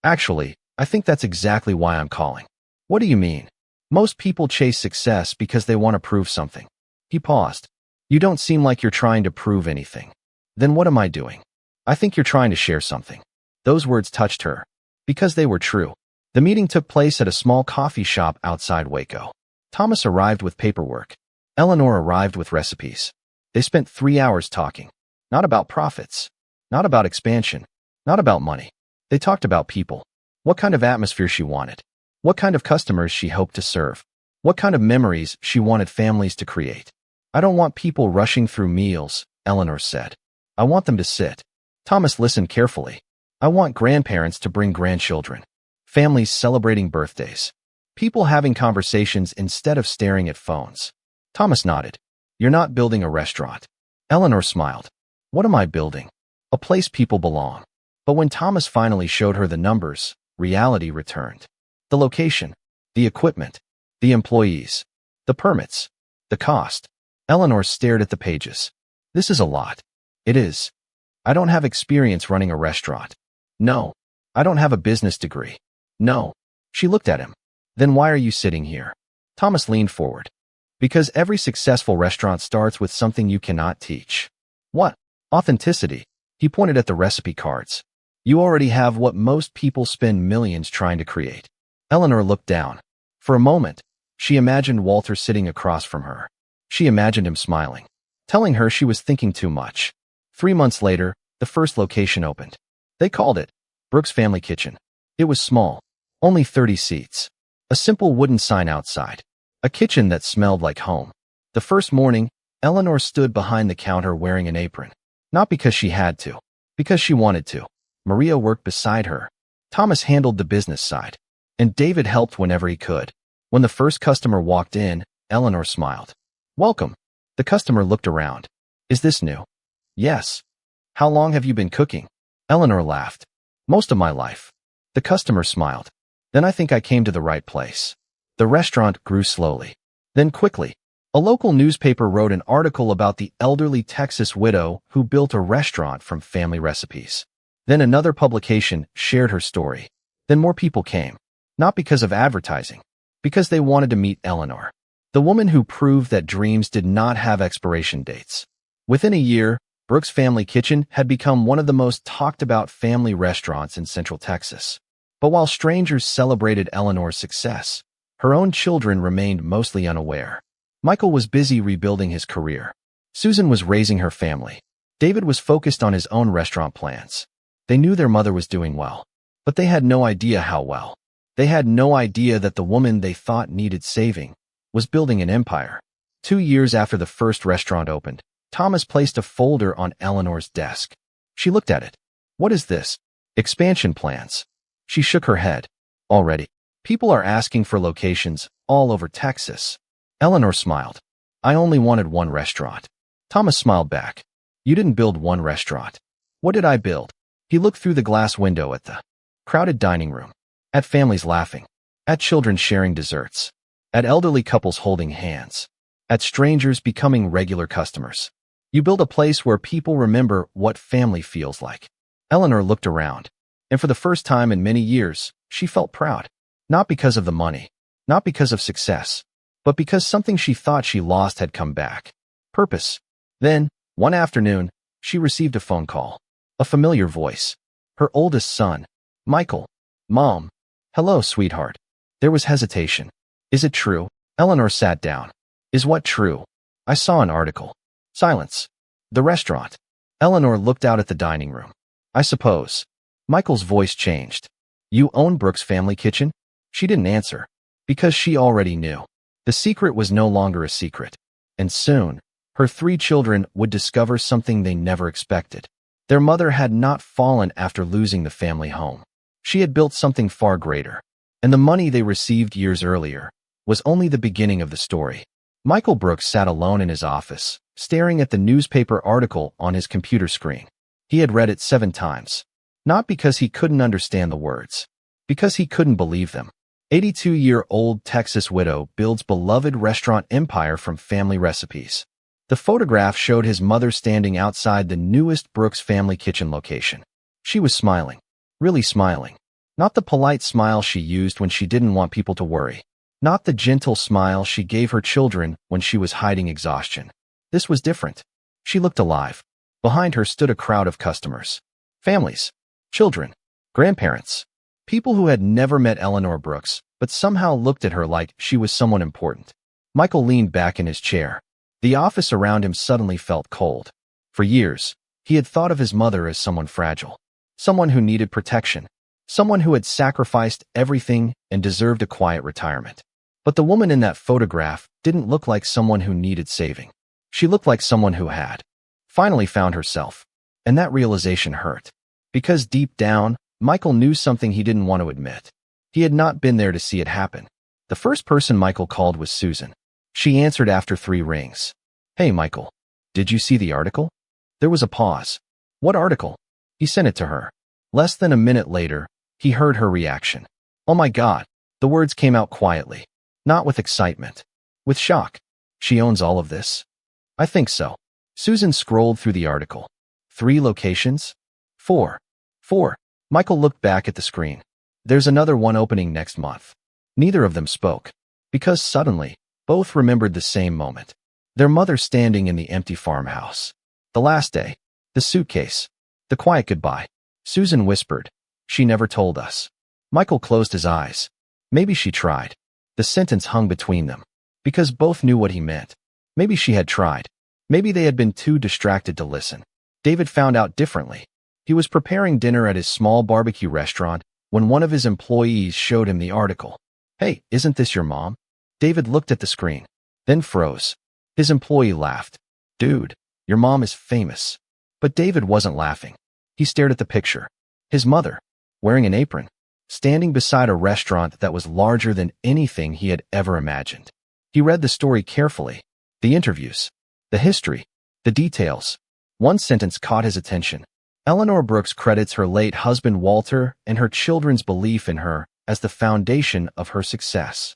Speaker 1: Actually, I think that's exactly why I'm calling. What do you mean? Most people chase success because they want to prove something. He paused. You don't seem like you're trying to prove anything. Then what am I doing? I think you're trying to share something. Those words touched her. Because they were true. The meeting took place at a small coffee shop outside Waco. Thomas arrived with paperwork. Eleanor arrived with recipes. They spent 3 hours talking. Not about profits. Not about expansion. Not about money. They talked about people. What kind of atmosphere she wanted. What kind of customers she hoped to serve. What kind of memories she wanted families to create. I don't want people rushing through meals, Eleanor said. I want them to sit. Thomas listened carefully. I want grandparents to bring grandchildren. Families celebrating birthdays. People having conversations instead of staring at phones. Thomas nodded. You're not building a restaurant. Eleanor smiled. What am I building? A place people belong. But when Thomas finally showed her the numbers, reality returned. The location, the equipment, the employees, the permits, the cost. Eleanor stared at the pages. This is a lot. It is. I don't have experience running a restaurant. No. I don't have a business degree. No. She looked at him. Then why are you sitting here? Thomas leaned forward. Because every successful restaurant starts with something you cannot teach. What? Authenticity. He pointed at the recipe cards. You already have what most people spend millions trying to create. Eleanor looked down. For a moment, she imagined Walter sitting across from her. She imagined him smiling, telling her she was thinking too much. 3 months later, the first location opened. They called it Brooks Family Kitchen. It was small, only 30 seats. A simple wooden sign outside. A kitchen that smelled like home. The first morning, Eleanor stood behind the counter wearing an apron. Not because she had to, because she wanted to. Maria worked beside her. Thomas handled the business side. And David helped whenever he could. When the first customer walked in, Eleanor smiled. Welcome. The customer looked around. Is this new? Yes. How long have you been cooking? Eleanor laughed. Most of my life. The customer smiled. Then I think I came to the right place. The restaurant grew slowly. Then quickly. A local newspaper wrote an article about the elderly Texas widow who built a restaurant from family recipes. Then another publication shared her story. Then more people came. Not because of advertising. Because they wanted to meet Eleanor. The woman who proved that dreams did not have expiration dates. Within a year, Brooks Family Kitchen had become one of the most talked about family restaurants in Central Texas. But while strangers celebrated Eleanor's success, her own children remained mostly unaware. Michael was busy rebuilding his career. Susan was raising her family. David was focused on his own restaurant plans. They knew their mother was doing well, but they had no idea how well. They had no idea that the woman they thought needed saving was building an empire. 2 years after the first restaurant opened, Thomas placed a folder on Eleanor's desk. She looked at it. What is this? Expansion plans. She shook her head. Already. People are asking for locations all over Texas. Eleanor smiled. I only wanted one restaurant. Thomas smiled back. You didn't build one restaurant. What did I build? He looked through the glass window at the crowded dining room, at families laughing, at children sharing desserts, at elderly couples holding hands, at strangers becoming regular customers. You build a place where people remember what family feels like. Eleanor looked around, and for the first time in many years, she felt proud. Not because of the money, not because of success, but because something she thought she lost had come back. Purpose. Then, one afternoon, she received a phone call. A familiar voice. Her oldest son. Michael. Mom. Hello, sweetheart. There was hesitation. Is it true? Eleanor sat down. Is what true? I saw an article. Silence. The restaurant. Eleanor looked out at the dining room. I suppose. Michael's voice changed. You own Brooks' family kitchen? She didn't answer. Because she already knew. The secret was no longer a secret. And soon, her 3 children would discover something they never expected. Their mother had not fallen after losing the family home. She had built something far greater. And the money they received years earlier was only the beginning of the story. Michael Brooks sat alone in his office, staring at the newspaper article on his computer screen. He had read it 7 times. Not because he couldn't understand the words. Because he couldn't believe them. 82-year-old Texas widow builds beloved restaurant empire from family recipes. The photograph showed his mother standing outside the newest Brooks family kitchen location. She was smiling. Really smiling. Not the polite smile she used when she didn't want people to worry. Not the gentle smile she gave her children when she was hiding exhaustion. This was different. She looked alive. Behind her stood a crowd of customers. Families. Children. Grandparents. People who had never met Eleanor Brooks, but somehow looked at her like she was someone important. Michael leaned back in his chair. The office around him suddenly felt cold. For years, he had thought of his mother as someone fragile. Someone who needed protection. Someone who had sacrificed everything and deserved a quiet retirement. But the woman in that photograph didn't look like someone who needed saving. She looked like someone who had finally found herself. And that realization hurt. Because deep down, Michael knew something he didn't want to admit. He had not been there to see it happen. The first person Michael called was Susan. She answered after 3 rings. Hey, Michael. Did you see the article? There was a pause. What article? He sent it to her. Less than a minute later, he heard her reaction. Oh my God. The words came out quietly. Not with excitement. With shock. She owns all of this? I think so. Susan scrolled through the article. 3 locations? 4. 4. Michael looked back at the screen. There's another one opening next month. Neither of them spoke. Because suddenly, both remembered the same moment. Their mother standing in the empty farmhouse. The last day. The suitcase. The quiet goodbye. Susan whispered. She never told us. Michael closed his eyes. Maybe she tried. The sentence hung between them. Because both knew what he meant. Maybe she had tried. Maybe they had been too distracted to listen. David found out differently. He was preparing dinner at his small barbecue restaurant when one of his employees showed him the article. Hey, isn't this your mom? David looked at the screen, then froze. His employee laughed. Dude, your mom is famous. But David wasn't laughing. He stared at the picture. His mother, wearing an apron, standing beside a restaurant that was larger than anything he had ever imagined. He read the story carefully. The interviews. The history. The details. One sentence caught his attention. Eleanor Brooks credits her late husband Walter and her children's belief in her as the foundation of her success.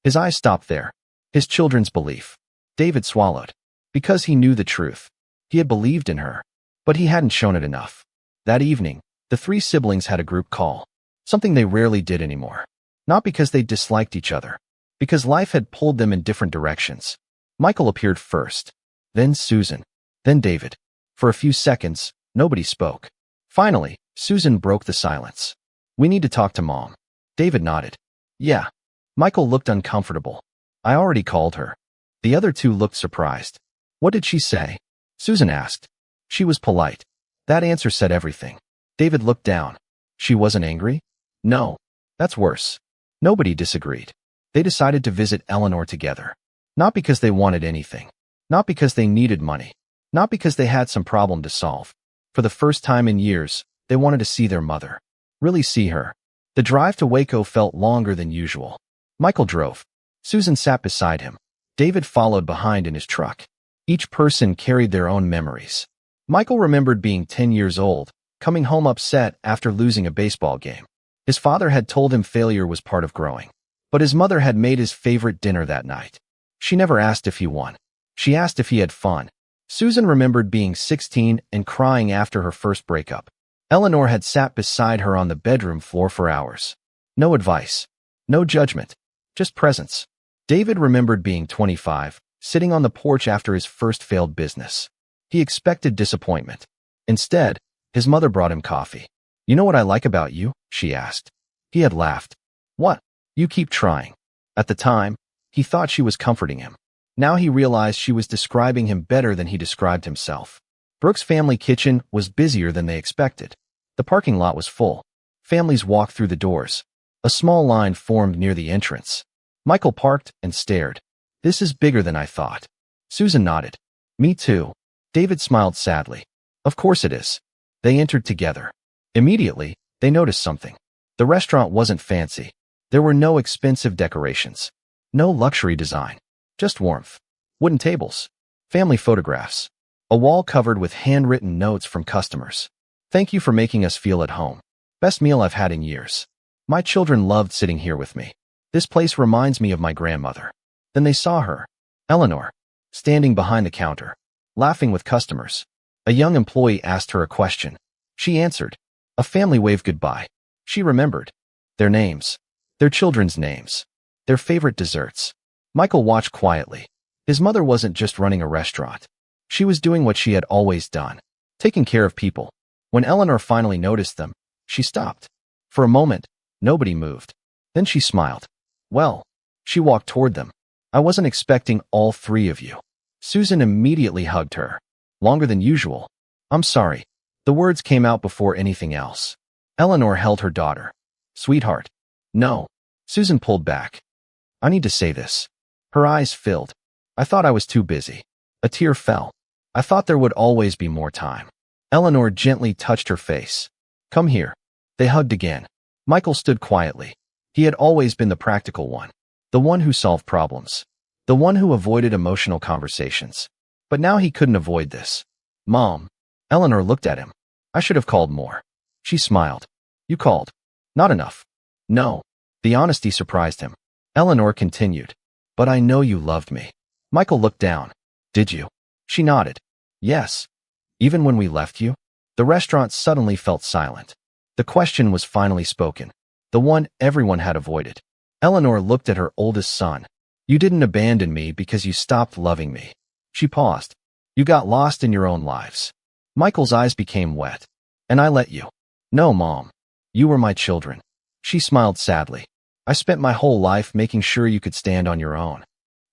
Speaker 1: His eyes stopped there. His children's belief. David swallowed. Because he knew the truth. He had believed in her. But he hadn't shown it enough. That evening, the 3 siblings had a group call. Something they rarely did anymore. Not because they disliked each other. Because life had pulled them in different directions. Michael appeared first. Then Susan. Then David. For a few seconds, nobody spoke. Finally, Susan broke the silence. We need to talk to Mom. David nodded. Yeah. Michael looked uncomfortable. I already called her. The other 2 looked surprised. What did she say? Susan asked. She was polite. That answer said everything. David looked down. She wasn't angry? No. That's worse. Nobody disagreed. They decided to visit Eleanor together. Not because they wanted anything. Not because they needed money. Not because they had some problem to solve. For the first time in years, they wanted to see their mother. Really see her. The drive to Waco felt longer than usual. Michael drove. Susan sat beside him. David followed behind in his truck. Each person carried their own memories. Michael remembered being 10 years old, coming home upset after losing a baseball game. His father had told him failure was part of growing. But his mother had made his favorite dinner that night. She never asked if he won. She asked if he had fun. Susan remembered being 16 and crying after her first breakup. Eleanor had sat beside her on the bedroom floor for hours. No advice. No judgment. Just presence. David remembered being 25, sitting on the porch after his first failed business. He expected disappointment. Instead, his mother brought him coffee. "You know what I like about you?" she asked. He had laughed. "What?" "You keep trying." At the time, he thought she was comforting him. Now he realized she was describing him better than he described himself. Brooks' family kitchen was busier than they expected. The parking lot was full. Families walked through the doors. A small line formed near the entrance. Michael parked and stared. "This is bigger than I thought." Susan nodded. "Me too." David smiled sadly. "Of course it is." They entered together. Immediately, they noticed something. The restaurant wasn't fancy. There were no expensive decorations. No luxury design. Just warmth. Wooden tables. Family photographs. A wall covered with handwritten notes from customers. "Thank you for making us feel at home. Best meal I've had in years. My children loved sitting here with me. This place reminds me of my grandmother." Then they saw her, Eleanor, standing behind the counter, laughing with customers. A young employee asked her a question. She answered. A family waved goodbye. She remembered. Their names. Their children's names. Their favorite desserts. Michael watched quietly. His mother wasn't just running a restaurant. She was doing what she had always done, taking care of people. When Eleanor finally noticed them, she stopped. For a moment, nobody moved. Then she smiled. "Well," she walked toward them. "I wasn't expecting all three of you." Susan immediately hugged her. "Longer than usual." "I'm sorry." The words came out before anything else. Eleanor held her daughter. "Sweetheart." "No." Susan pulled back. "I need to say this." Her eyes filled. "I thought I was too busy." A tear fell. "I thought there would always be more time." Eleanor gently touched her face. "Come here." They hugged again. Michael stood quietly. He had always been the practical one. The one who solved problems. The one who avoided emotional conversations. But now he couldn't avoid this. "Mom." Eleanor looked at him. "I should have called more." She smiled. "You called." "Not enough." "No." The honesty surprised him. Eleanor continued. "But I know you loved me." Michael looked down. "Did you?" She nodded. "Yes." "Even when we left you?" The restaurant suddenly felt silent. The question was finally spoken. The one everyone had avoided. Eleanor looked at her oldest son. "You didn't abandon me because you stopped loving me." She paused. "You got lost in your own lives." Michael's eyes became wet. "And I let you." "No, Mom. You were my children." She smiled sadly. "I spent my whole life making sure you could stand on your own."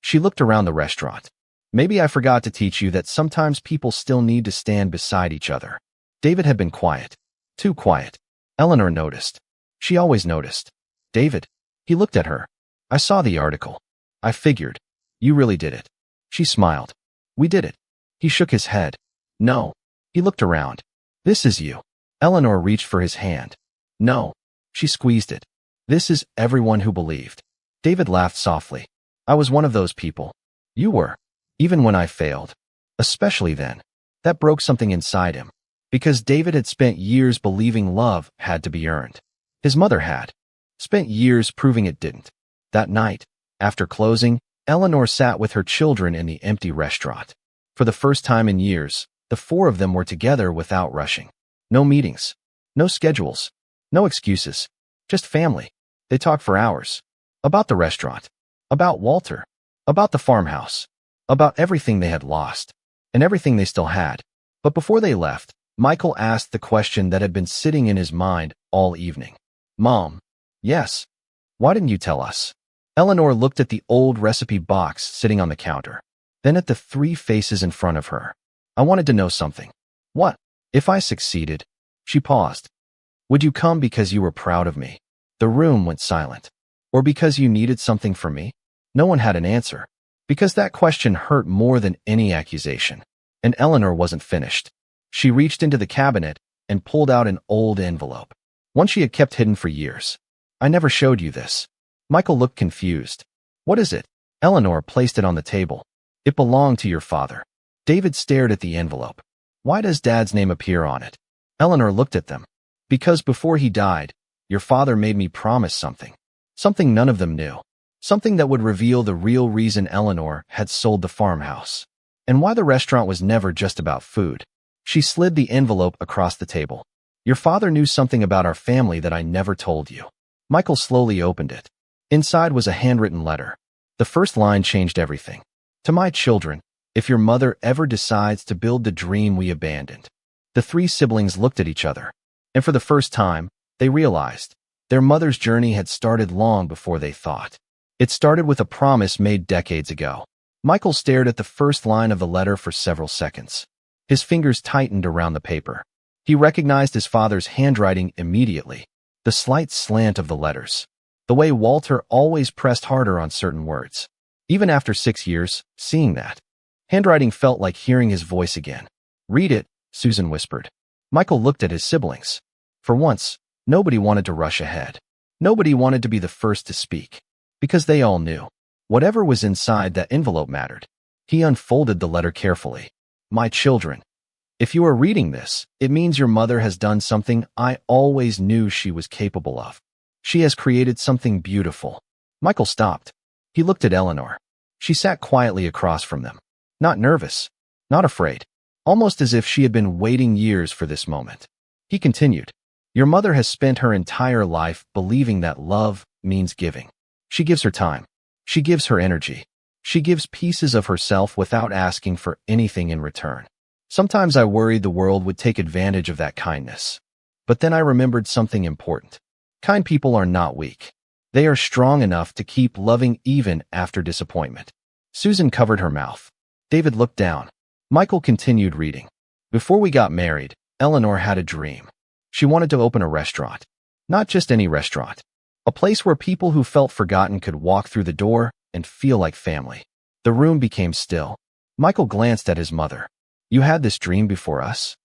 Speaker 1: She looked around the restaurant. "Maybe I forgot to teach you that sometimes people still need to stand beside each other." David had been quiet. Too quiet. Eleanor noticed. She always noticed. "David." He looked at her. "I saw the article. I figured. You really did it." She smiled. "We did it." He shook his head. "No." He looked around. "This is you." Eleanor reached for his hand. "No." She squeezed it. "This is everyone who believed." David laughed softly. "I was one of those people." "You were. Even when I failed. Especially then." That broke something inside him. Because David had spent years believing love had to be earned. His mother had. Spent years proving it didn't. That night, after closing, Eleanor sat with her children in the empty restaurant. For the first time in years, the four of them were together without rushing. No meetings. No schedules. No excuses. Just family. They talked for hours. About the restaurant. About Walter. About the farmhouse. About everything they had lost. And everything they still had. But before they left, Michael asked the question that had been sitting in his mind all evening. "Mom." "Yes." "Why didn't you tell us?" Eleanor looked at the old recipe box sitting on the counter, then at the three faces in front of her. "I wanted to know something." "What?" "If I succeeded." She paused. "Would you come because you were proud of me?" The room went silent. "Or because you needed something from me?" No one had an answer. Because that question hurt more than any accusation. And Eleanor wasn't finished. She reached into the cabinet and pulled out an old envelope. One she had kept hidden for years. "I never showed you this." Michael looked confused. "What is it?" Eleanor placed it on the table. It belonged to your father. David stared at the envelope. Why does Dad's name appear on it? Eleanor looked at them. Because before he died, your father made me promise something. Something none of them knew. Something that would reveal the real reason Eleanor had sold the farmhouse. And why the restaurant was never just about food. She slid the envelope across the table. Your father knew something about our family that I never told you. Michael slowly opened it. Inside was a handwritten letter. The first line changed everything. To my children, if your mother ever decides to build the dream we abandoned. The three siblings looked at each other. And for the first time, they realized their mother's journey had started long before they thought. It started with a promise made decades ago. Michael stared at the first line of the letter for several seconds. His fingers tightened around the paper. He recognized his father's handwriting immediately. The slight slant of the letters. The way Walter always pressed harder on certain words. Even after 6 years, seeing that handwriting felt like hearing his voice again. Read it, Susan whispered. Michael looked at his siblings. For once, nobody wanted to rush ahead. Nobody wanted to be the first to speak. Because they all knew. Whatever was inside that envelope mattered. He unfolded the letter carefully. My children, if you are reading this, it means your mother has done something I always knew she was capable of. She has created something beautiful. Michael stopped. He looked at Eleanor. She sat quietly across from them. Not nervous. Not afraid. Almost as if she had been waiting years for this moment. He continued. Your mother has spent her entire life believing that love means giving. She gives her time. She gives her energy. She gives pieces of herself without asking for anything in return. Sometimes I worried the world would take advantage of that kindness. But then I remembered something important. Kind people are not weak. They are strong enough to keep loving even after disappointment. Susan covered her mouth. David looked down. Michael continued reading. Before we got married, Eleanor had a dream. She wanted to open a restaurant. Not just any restaurant. A place where people who felt forgotten could walk through the door and feel like family. The room became still. Michael glanced at his mother. You had this dream before us?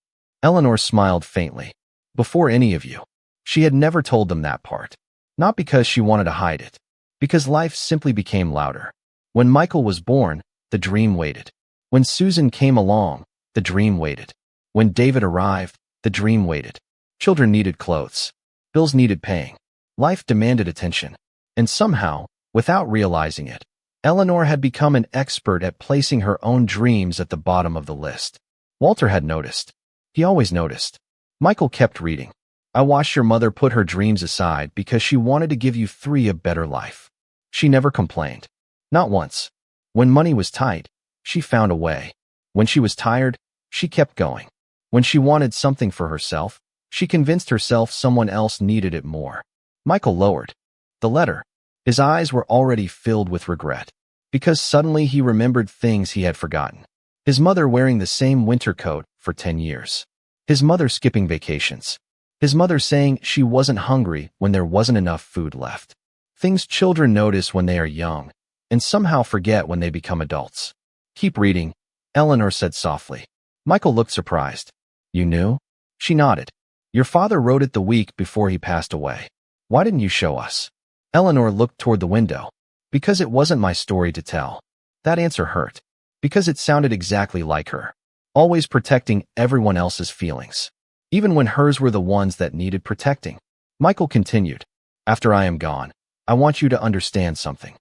Speaker 1: Eleanor smiled faintly. Before any of you. She had never told them that part. Not because she wanted to hide it. Because life simply became louder. When Michael was born, the dream waited. When Susan came along, the dream waited. When David arrived, the dream waited. Children needed clothes. Bills needed paying. Life demanded attention. And somehow, without realizing it, Eleanor had become an expert at placing her own dreams at the bottom of the list. Walter had noticed. He always noticed. Michael kept reading. I watched your mother put her dreams aside because she wanted to give you three a better life. She never complained. Not once. When money was tight, she found a way. When she was tired, she kept going. When she wanted something for herself, she convinced herself someone else needed it more. Michael lowered the letter. His eyes were already filled with regret, because suddenly he remembered things he had forgotten. His mother wearing the same winter coat for 10 years. His mother skipping vacations. His mother saying she wasn't hungry when there wasn't enough food left. Things children notice when they are young, and somehow forget when they become adults. Keep reading, Eleanor said softly. Michael looked surprised. You knew? She nodded. Your father wrote it the week before he passed away. Why didn't you show us? Eleanor looked toward the window. Because it wasn't my story to tell. That answer hurt. Because it sounded exactly like her. Always protecting everyone else's feelings. Even when hers were the ones that needed protecting. Michael continued. After I am gone, I want you to understand something.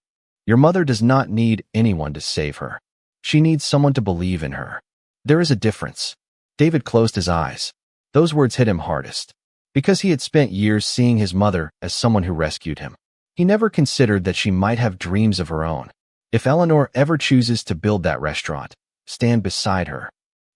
Speaker 1: Your mother does not need anyone to save her. She needs someone to believe in her. There is a difference. David closed his eyes. Those words hit him hardest. Because he had spent years seeing his mother as someone who rescued him. He never considered that she might have dreams of her own. If Eleanor ever chooses to build that restaurant, stand beside her.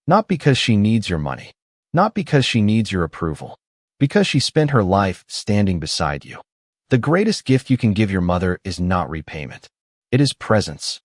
Speaker 1: Not because she needs your money. Not because she needs your approval. Because she spent her life standing beside you. The greatest gift you can give your mother is not repayment. It is presence.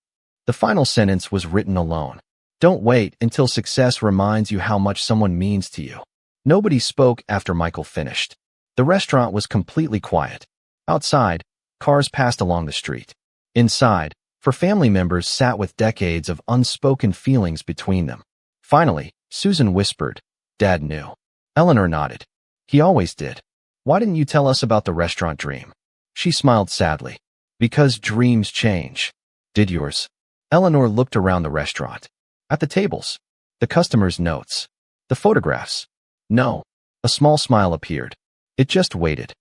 Speaker 1: The final sentence was written alone. Don't wait until success reminds you how much someone means to you. Nobody spoke after Michael finished. The restaurant was completely quiet. Outside, cars passed along the street. Inside, for family members sat with decades of unspoken feelings between them. Finally, Susan whispered, Dad knew. Eleanor nodded. He always did. Why didn't you tell us about the restaurant dream? She smiled sadly. Because dreams change. Did yours? Eleanor looked around the restaurant. At the tables, the customers' notes, the photographs. No. A small smile appeared. It just waited.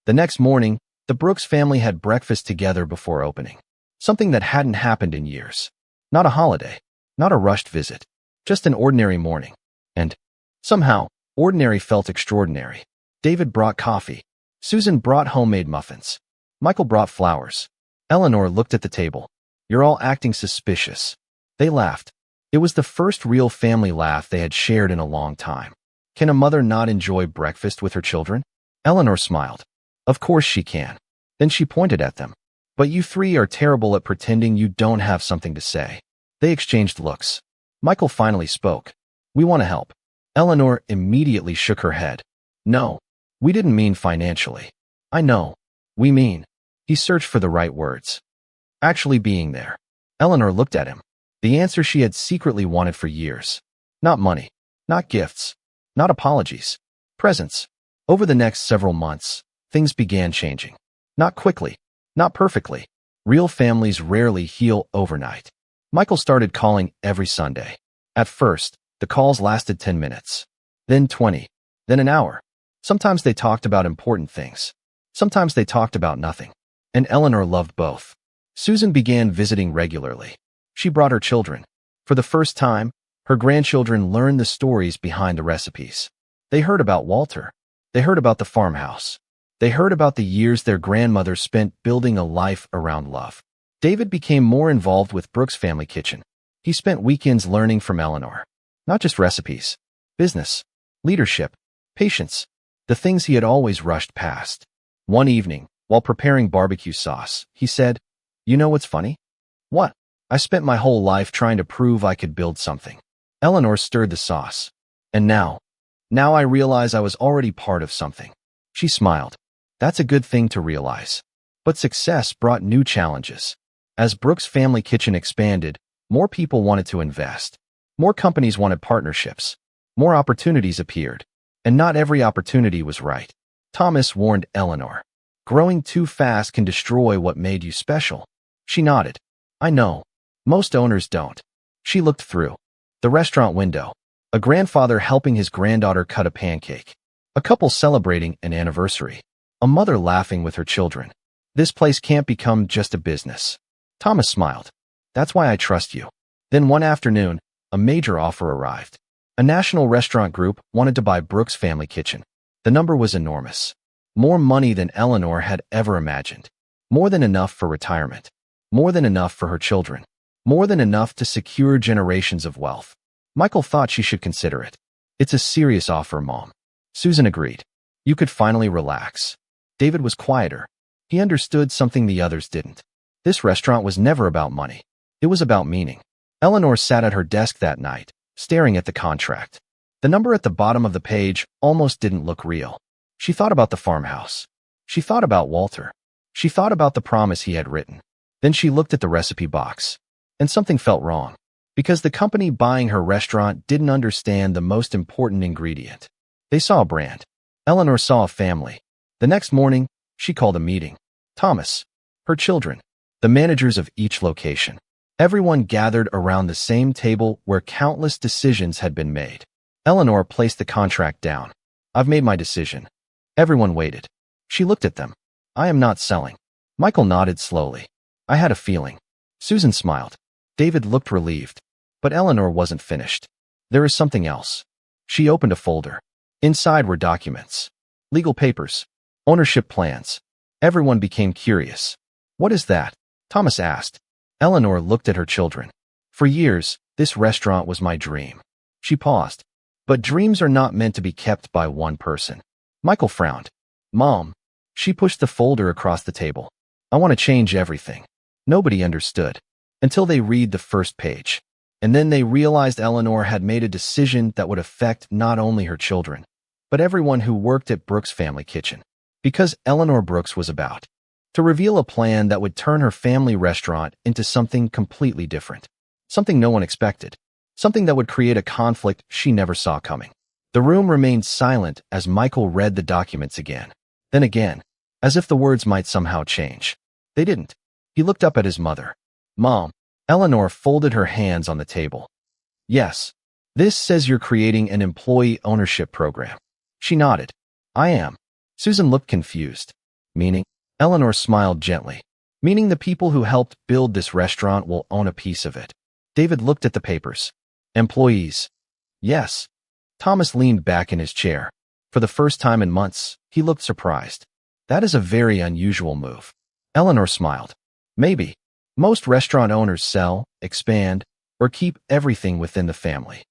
Speaker 1: The next morning, the Brooks family had breakfast together before opening. Something that hadn't happened in years. Not a holiday. Not a rushed visit. Just an ordinary morning. And, somehow, ordinary felt extraordinary. David brought coffee. Susan brought homemade muffins. Michael brought flowers. Eleanor looked at the table. You're all acting suspicious. They laughed. It was the first real family laugh they had shared in a long time. Can a mother not enjoy breakfast with her children? Eleanor smiled. Of course she can. Then she pointed at them. But you three are terrible at pretending you don't have something to say. They exchanged looks. Michael finally spoke. We want to help. Eleanor immediately shook her head. No, we didn't mean financially. I know. We mean. He searched for the right words. Actually being there. Eleanor looked at him. The answer she had secretly wanted for years. Not money. Not gifts. Not apologies. Presents. Over the next several months, things began changing. Not quickly. Not perfectly. Real families rarely heal overnight. Michael started calling every Sunday. At first, the calls lasted 10 minutes. Then 20. Then an hour. Sometimes they talked about important things. Sometimes they talked about nothing. And Eleanor loved both. Susan began visiting regularly. She brought her children. For the first time, her grandchildren learned the stories behind the recipes. They heard about Walter. They heard about the farmhouse. They heard about the years their grandmother spent building a life around love. David became more involved with Brooks' family kitchen. He spent weekends learning from Eleanor. Not just recipes. Business. Leadership. Patience. The things he had always rushed past. One evening, while preparing barbecue sauce, he said, You know what's funny? What? I spent my whole life trying to prove I could build something. Eleanor stirred the sauce. And now I realize I was already part of something. She smiled. That's a good thing to realize. But success brought new challenges. As Brooks' family kitchen expanded, more people wanted to invest. More companies wanted partnerships. More opportunities appeared. And not every opportunity was right. Thomas warned Eleanor. Growing too fast can destroy what made you special. She nodded. I know. Most owners don't. She looked through the restaurant window. A grandfather helping his granddaughter cut a pancake. A couple celebrating an anniversary. A mother laughing with her children. This place can't become just a business. Thomas smiled. That's why I trust you. Then one afternoon, a major offer arrived. A national restaurant group wanted to buy Brooks' family kitchen. The number was enormous. More money than Eleanor had ever imagined. More than enough for retirement. More than enough for her children. More than enough to secure generations of wealth. Michael thought she should consider it. It's a serious offer, Mom. Susan agreed. You could finally relax. David was quieter. He understood something the others didn't. This restaurant was never about money. It was about meaning. Eleanor sat at her desk that night, staring at the contract. The number at the bottom of the page almost didn't look real. She thought about the farmhouse. She thought about Walter. She thought about the promise he had written. Then she looked at the recipe box. And something felt wrong. Because the company buying her restaurant didn't understand the most important ingredient. They saw a brand. Eleanor saw a family. The next morning, she called a meeting. Thomas, her children, the managers of each location. Everyone gathered around the same table where countless decisions had been made. Eleanor placed the contract down. I've made my decision. Everyone waited. She looked at them. I am not selling. Michael nodded slowly. I had a feeling. Susan smiled. David looked relieved. But Eleanor wasn't finished. There is something else. She opened a folder. Inside were documents. Legal papers. Ownership plans. Everyone became curious. What is that? Thomas asked. Eleanor looked at her children. For years, this restaurant was my dream. She paused. But dreams are not meant to be kept by one person. Michael frowned. Mom. She pushed the folder across the table. I want to change everything. Nobody understood. Until they read the first page. And then they realized Eleanor had made a decision that would affect not only her children, but everyone who worked at Brooks' family kitchen. Because Eleanor Brooks was about to reveal a plan that would turn her family restaurant into something completely different. Something no one expected. Something that would create a conflict she never saw coming. The room remained silent as Michael read the documents again. Then again, as if the words might somehow change. They didn't. He looked up at his mother. Mom. Eleanor folded her hands on the table. Yes. This says you're creating an employee ownership program. She nodded. I am. Susan looked confused. Meaning? Eleanor smiled gently. Meaning the people who helped build this restaurant will own a piece of it. David looked at the papers. Employees. Yes. Thomas leaned back in his chair. For the first time in months, he looked surprised. That is a very unusual move. Eleanor smiled. Maybe. Most restaurant owners sell, expand, or keep everything within the family.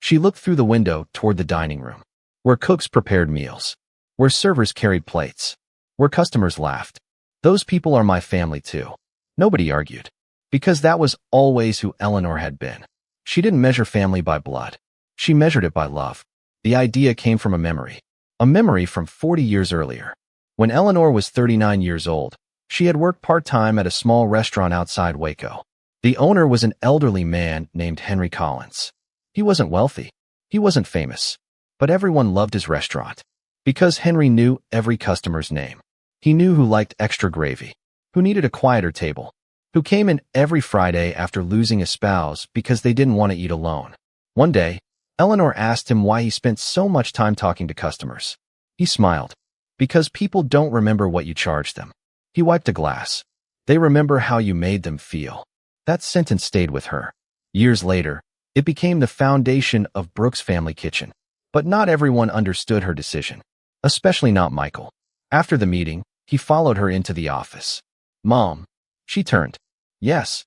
Speaker 1: She looked through the window toward the dining room, where cooks prepared meals, where servers carried plates, where customers laughed. Those people are my family too. Nobody argued, because that was always who Eleanor had been. She didn't measure family by blood. She measured it by love. The idea came from a memory from 40 years earlier. When Eleanor was 39 years old, she had worked part-time at a small restaurant outside Waco. The owner was an elderly man named Henry Collins. He wasn't wealthy. He wasn't famous. But everyone loved his restaurant. Because Henry knew every customer's name. He knew who liked extra gravy, who needed a quieter table, who came in every Friday after losing a spouse because they didn't want to eat alone. One day, Eleanor asked him why he spent so much time talking to customers. He smiled. Because people don't remember what you charged them. He wiped a glass. They remember how you made them feel. That sentence stayed with her. Years later, it became the foundation of Brooks' family kitchen. But not everyone understood her decision. Especially not Michael. After the meeting, he followed her into the office. Mom. She turned. Yes.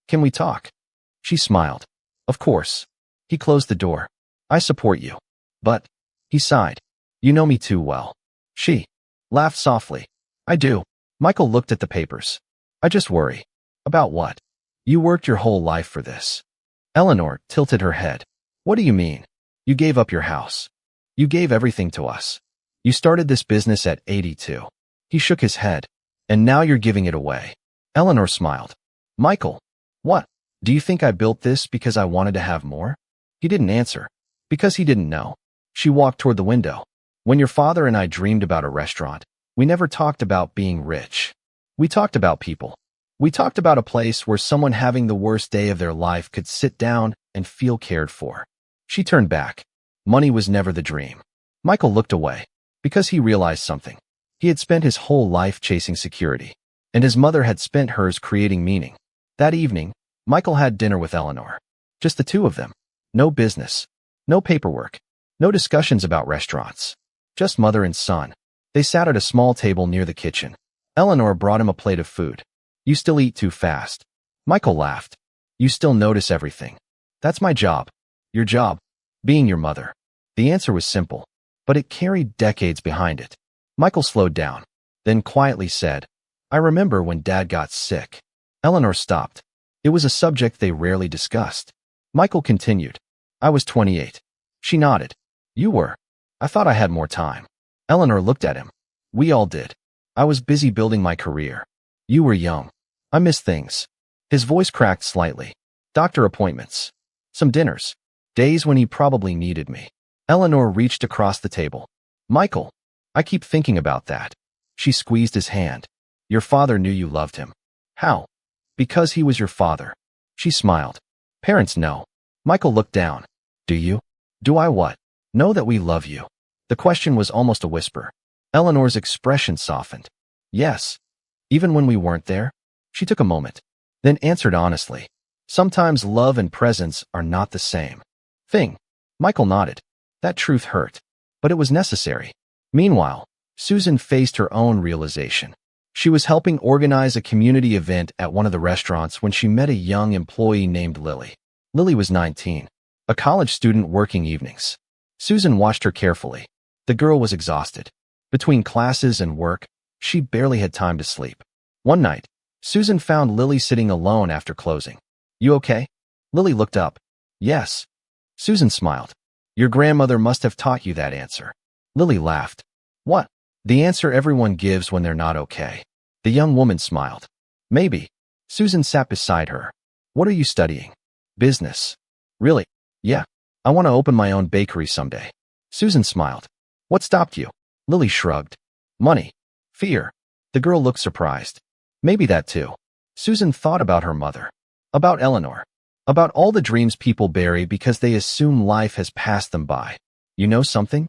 Speaker 1: Can we talk? She smiled. Of course. He closed the door. I support you. But, he sighed. You know me too well. She laughed softly. I do. Michael looked at the papers. I just worry. About what? You worked your whole life for this. Eleanor tilted her head. What do you mean? You gave up your house. You gave everything to us. You started this business at 82. He shook his head. And now you're giving it away. Eleanor smiled. Michael. What? Do you think I built this because I wanted to have more? He didn't answer. Because he didn't know. She walked toward the window. When your father and I dreamed about a restaurant, we never talked about being rich. We talked about people. We talked about a place where someone having the worst day of their life could sit down and feel cared for. She turned back. Money was never the dream. Michael looked away. Because he realized something. He had spent his whole life chasing security. And his mother had spent hers creating meaning. That evening, Michael had dinner with Eleanor. Just the two of them. No business. No paperwork. No discussions about restaurants. Just mother and son. They sat at a small table near the kitchen. Eleanor brought him a plate of food. You still eat too fast. Michael laughed. You still notice everything. That's my job. Your job. Being your mother. The answer was simple, but it carried decades behind it. Michael slowed down, then quietly said, I remember when Dad got sick. Eleanor stopped. It was a subject they rarely discussed. Michael continued. I was 28. She nodded. You were. I thought I had more time. Eleanor looked at him. We all did. I was busy building my career. You were young. I missed things. His voice cracked slightly. Doctor appointments. Some dinners. Days when he probably needed me. Eleanor reached across the table. Michael. I keep thinking about that. She squeezed his hand. Your father knew you loved him. How? Because he was your father. She smiled. Parents know. Michael looked down. Do you? Do I what? Know that we love you. The question was almost a whisper. Eleanor's expression softened. Yes. Even when we weren't there? She took a moment, then answered honestly. Sometimes love and presence are not the same thing. Michael nodded. That truth hurt, but it was necessary. Meanwhile, Susan faced her own realization. She was helping organize a community event at one of the restaurants when she met a young employee named Lily. Lily was 19, a college student working evenings. Susan watched her carefully. The girl was exhausted. Between classes and work, she barely had time to sleep. One night, Susan found Lily sitting alone after closing. You okay? Lily looked up. Yes. Susan smiled. Your grandmother must have taught you that answer. Lily laughed. What? The answer everyone gives when they're not okay. The young woman smiled. Maybe. Susan sat beside her. What are you studying? Business. Really? Yeah. I want to open my own bakery someday. Susan smiled. What stopped you? Lily shrugged. Money. Fear. The girl looked surprised. Maybe that too. Susan thought about her mother. About Eleanor. About all the dreams people bury because they assume life has passed them by. You know something?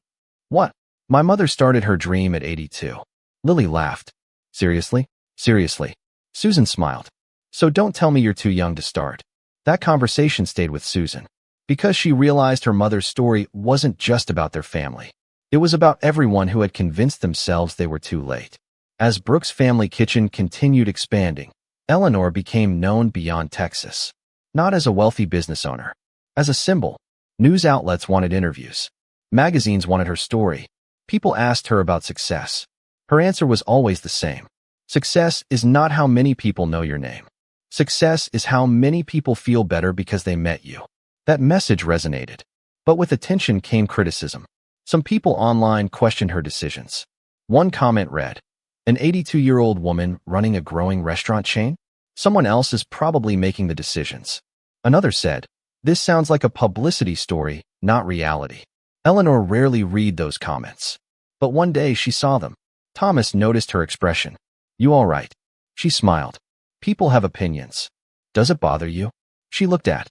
Speaker 1: What? My mother started her dream at 82. Lily laughed. Seriously? Seriously. Susan smiled. So don't tell me you're too young to start. That conversation stayed with Susan, because she realized her mother's story wasn't just about their family. It was about everyone who had convinced themselves they were too late. As Brooks' family kitchen continued expanding, Eleanor became known beyond Texas. Not as a wealthy business owner. As a symbol. News outlets wanted interviews. Magazines wanted her story. People asked her about success. Her answer was always the same. Success is not how many people know your name. Success is how many people feel better because they met you. That message resonated. But with attention came criticism. Some people online questioned her decisions. One comment read, "An 82-year-old woman running a growing restaurant chain? Someone else is probably making the decisions." Another said, "This sounds like a publicity story, not reality." Eleanor rarely read those comments. But one day she saw them. Thomas noticed her expression. "You all right?" She smiled. "People have opinions. Does it bother you?" She looked at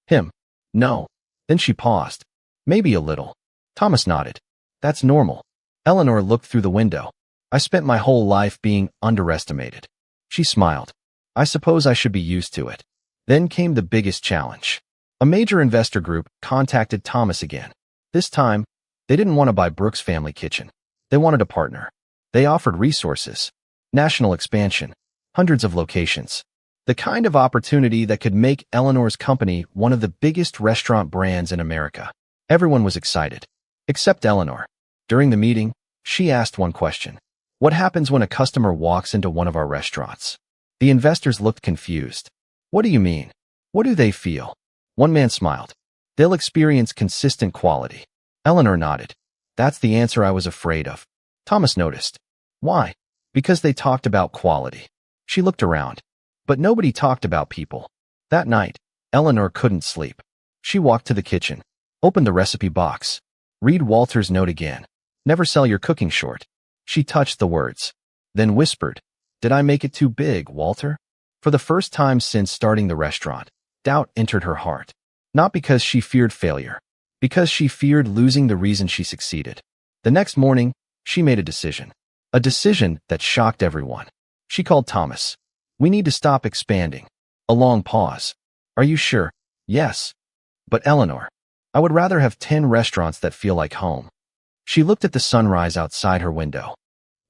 Speaker 1: him. "No." Then she paused. "Maybe a little." Thomas nodded. "That's normal." Eleanor looked through the window. "I spent my whole life being underestimated." She smiled. "I suppose I should be used to it." Then came the biggest challenge. A major investor group contacted Thomas again. This time, they didn't want to buy Brooks' family kitchen. They wanted a partner. They offered resources, national expansion, hundreds of locations. The kind of opportunity that could make Eleanor's company one of the biggest restaurant brands in America. Everyone was excited, except Eleanor. During the meeting, she asked one question. "What happens when a customer walks into one of our restaurants?" The investors looked confused. "What do you mean? What do they feel?" One man smiled. "They'll experience consistent quality." Eleanor nodded. "That's the answer I was afraid of." Thomas noticed. "Why?" "Because they talked about quality." She looked around. But nobody talked about people. That night, Eleanor couldn't sleep. She walked to the kitchen, opened the recipe box. Read Walter's note again. "Never sell your cooking short." She touched the words. Then whispered, "Did I make it too big, Walter?" For the first time since starting the restaurant, doubt entered her heart. Not because she feared failure, because she feared losing the reason she succeeded. The next morning, she made a decision. A decision that shocked everyone. She called Thomas. "We need to stop expanding." A long pause. "Are you sure?" "Yes." "But Eleanor, I would rather have 10 restaurants that feel like home." She looked at the sunrise outside her window.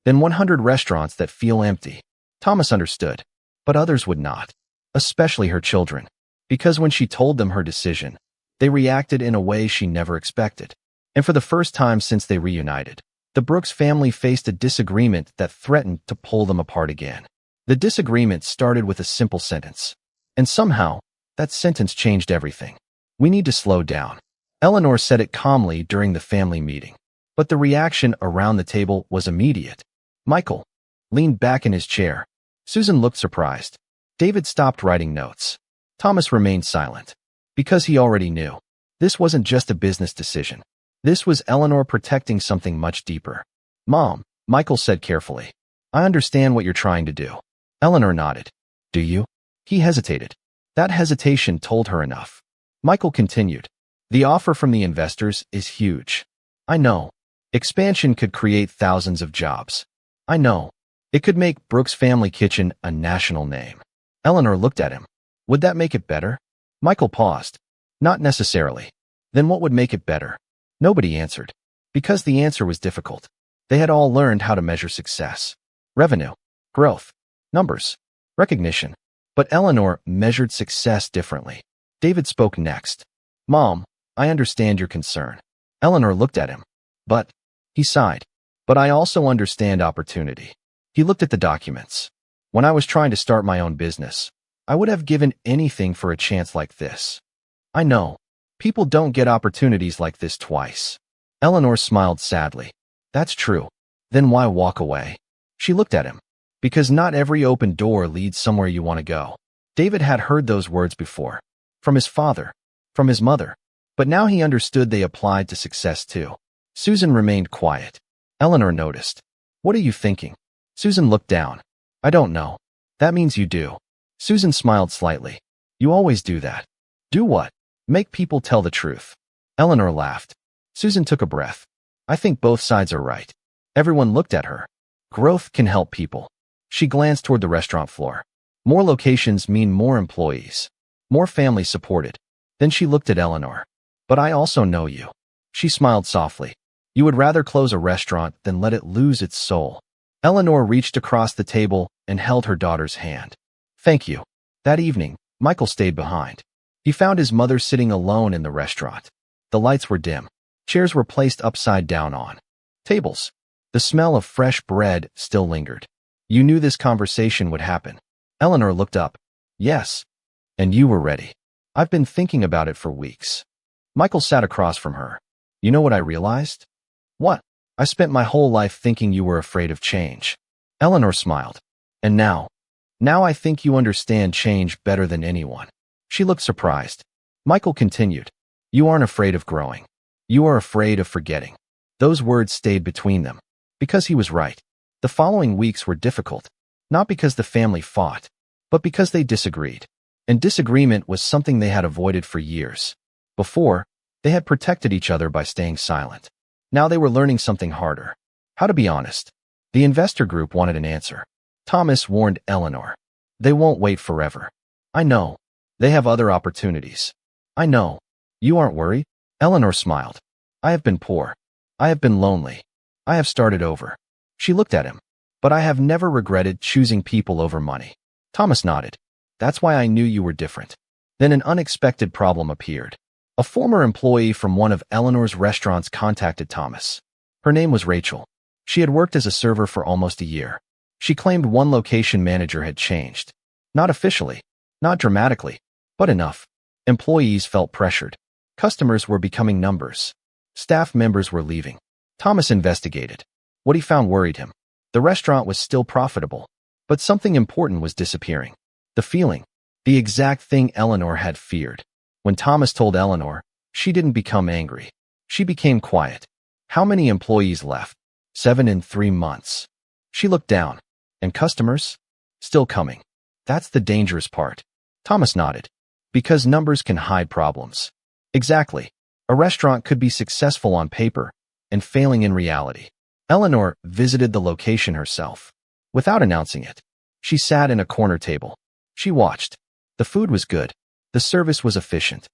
Speaker 1: "Then 100 restaurants that feel empty." Thomas understood, but others would not, especially her children. Because when she told them her decision, they reacted in a way she never expected. And for the first time since they reunited, the Brooks family faced a disagreement that threatened to pull them apart again. The disagreement started with a simple sentence. And somehow, that sentence changed everything. "We need to slow down." Eleanor said it calmly during the family meeting. But the reaction around the table was immediate. Michael leaned back in his chair. Susan looked surprised. David stopped writing notes. Thomas remained silent. Because he already knew. This wasn't just a business decision. This was Eleanor protecting something much deeper. "Mom," Michael said carefully, "I understand what you're trying to do." Eleanor nodded. "Do you?" He hesitated. That hesitation told her enough. Michael continued. "The offer from the investors is huge. I know. Expansion could create thousands of jobs. I know. It could make Brooks' family kitchen a national name." Eleanor looked at him. "Would that make it better?" Michael paused. "Not necessarily." "Then what would make it better?" Nobody answered. Because the answer was difficult. They had all learned how to measure success. Revenue, growth, numbers, recognition. But Eleanor measured success differently. David spoke next. "Mom, I understand your concern." Eleanor looked at him. "But," he sighed, "but I also understand opportunity." He looked at the documents. "When I was trying to start my own business, I would have given anything for a chance like this. I know. People don't get opportunities like this twice." Eleanor smiled sadly. "That's true. Then why walk away?" She looked at him. "Because not every open door leads somewhere you want to go." David had heard those words before. From his father. From his mother. But now he understood they applied to success too. Susan remained quiet. Eleanor noticed. "What are you thinking?" Susan looked down. "I don't know." "That means you do." Susan smiled slightly. You always do that. Do what? Make people tell the truth. Eleanor laughed. Susan took a breath. I think both sides are right. Everyone looked at her. Growth can help people. She glanced toward the restaurant floor. More locations mean more employees. More families supported. Then she looked at Eleanor. But I also know you. She smiled softly. You would rather close a restaurant than let it lose its soul. Eleanor reached across the table and held her daughter's hand. Thank you. That evening, Michael stayed behind. He found his mother sitting alone in the restaurant. The lights were dim. Chairs were placed upside down on tables. The smell of fresh bread still lingered. You knew this conversation would happen. Eleanor looked up. Yes. And you were ready. I've been thinking about it for weeks. Michael sat across from her. You know what I realized? What? I spent my whole life thinking you were afraid of change. Eleanor smiled. And now I think you understand change better than anyone. She looked surprised. Michael continued. You aren't afraid of growing. You are afraid of forgetting. Those words stayed between them. Because he was right. The following weeks were difficult. Not because the family fought, but because they disagreed. And disagreement was something they had avoided for years. Before, they had protected each other by staying silent. Now they were learning something harder. How to be honest. The investor group wanted an answer. Thomas warned Eleanor. They won't wait forever. I know. They have other opportunities. I know. You aren't worried? Eleanor smiled. I have been poor. I have been lonely. I have started over. She looked at him. But I have never regretted choosing people over money. Thomas nodded. That's why I knew you were different. Then an unexpected problem appeared. A former employee from one of Eleanor's restaurants contacted Thomas. Her name was Rachel. She had worked as a server for almost a year. She claimed one location manager had changed. Not officially, not dramatically, but enough. Employees felt pressured. Customers were becoming numbers. Staff members were leaving. Thomas investigated. What he found worried him. The restaurant was still profitable, but something important was disappearing. The feeling, the exact thing Eleanor had feared. When Thomas told Eleanor, she didn't become angry. She became quiet. How many employees left? 7 in 3 months. She looked down. And customers? Still coming. That's the dangerous part. Thomas nodded. Because numbers can hide problems. Exactly. A restaurant could be successful on paper and failing in reality. Eleanor visited the location herself. Without announcing it, she sat in a corner table. She watched. The food was good. The service was efficient.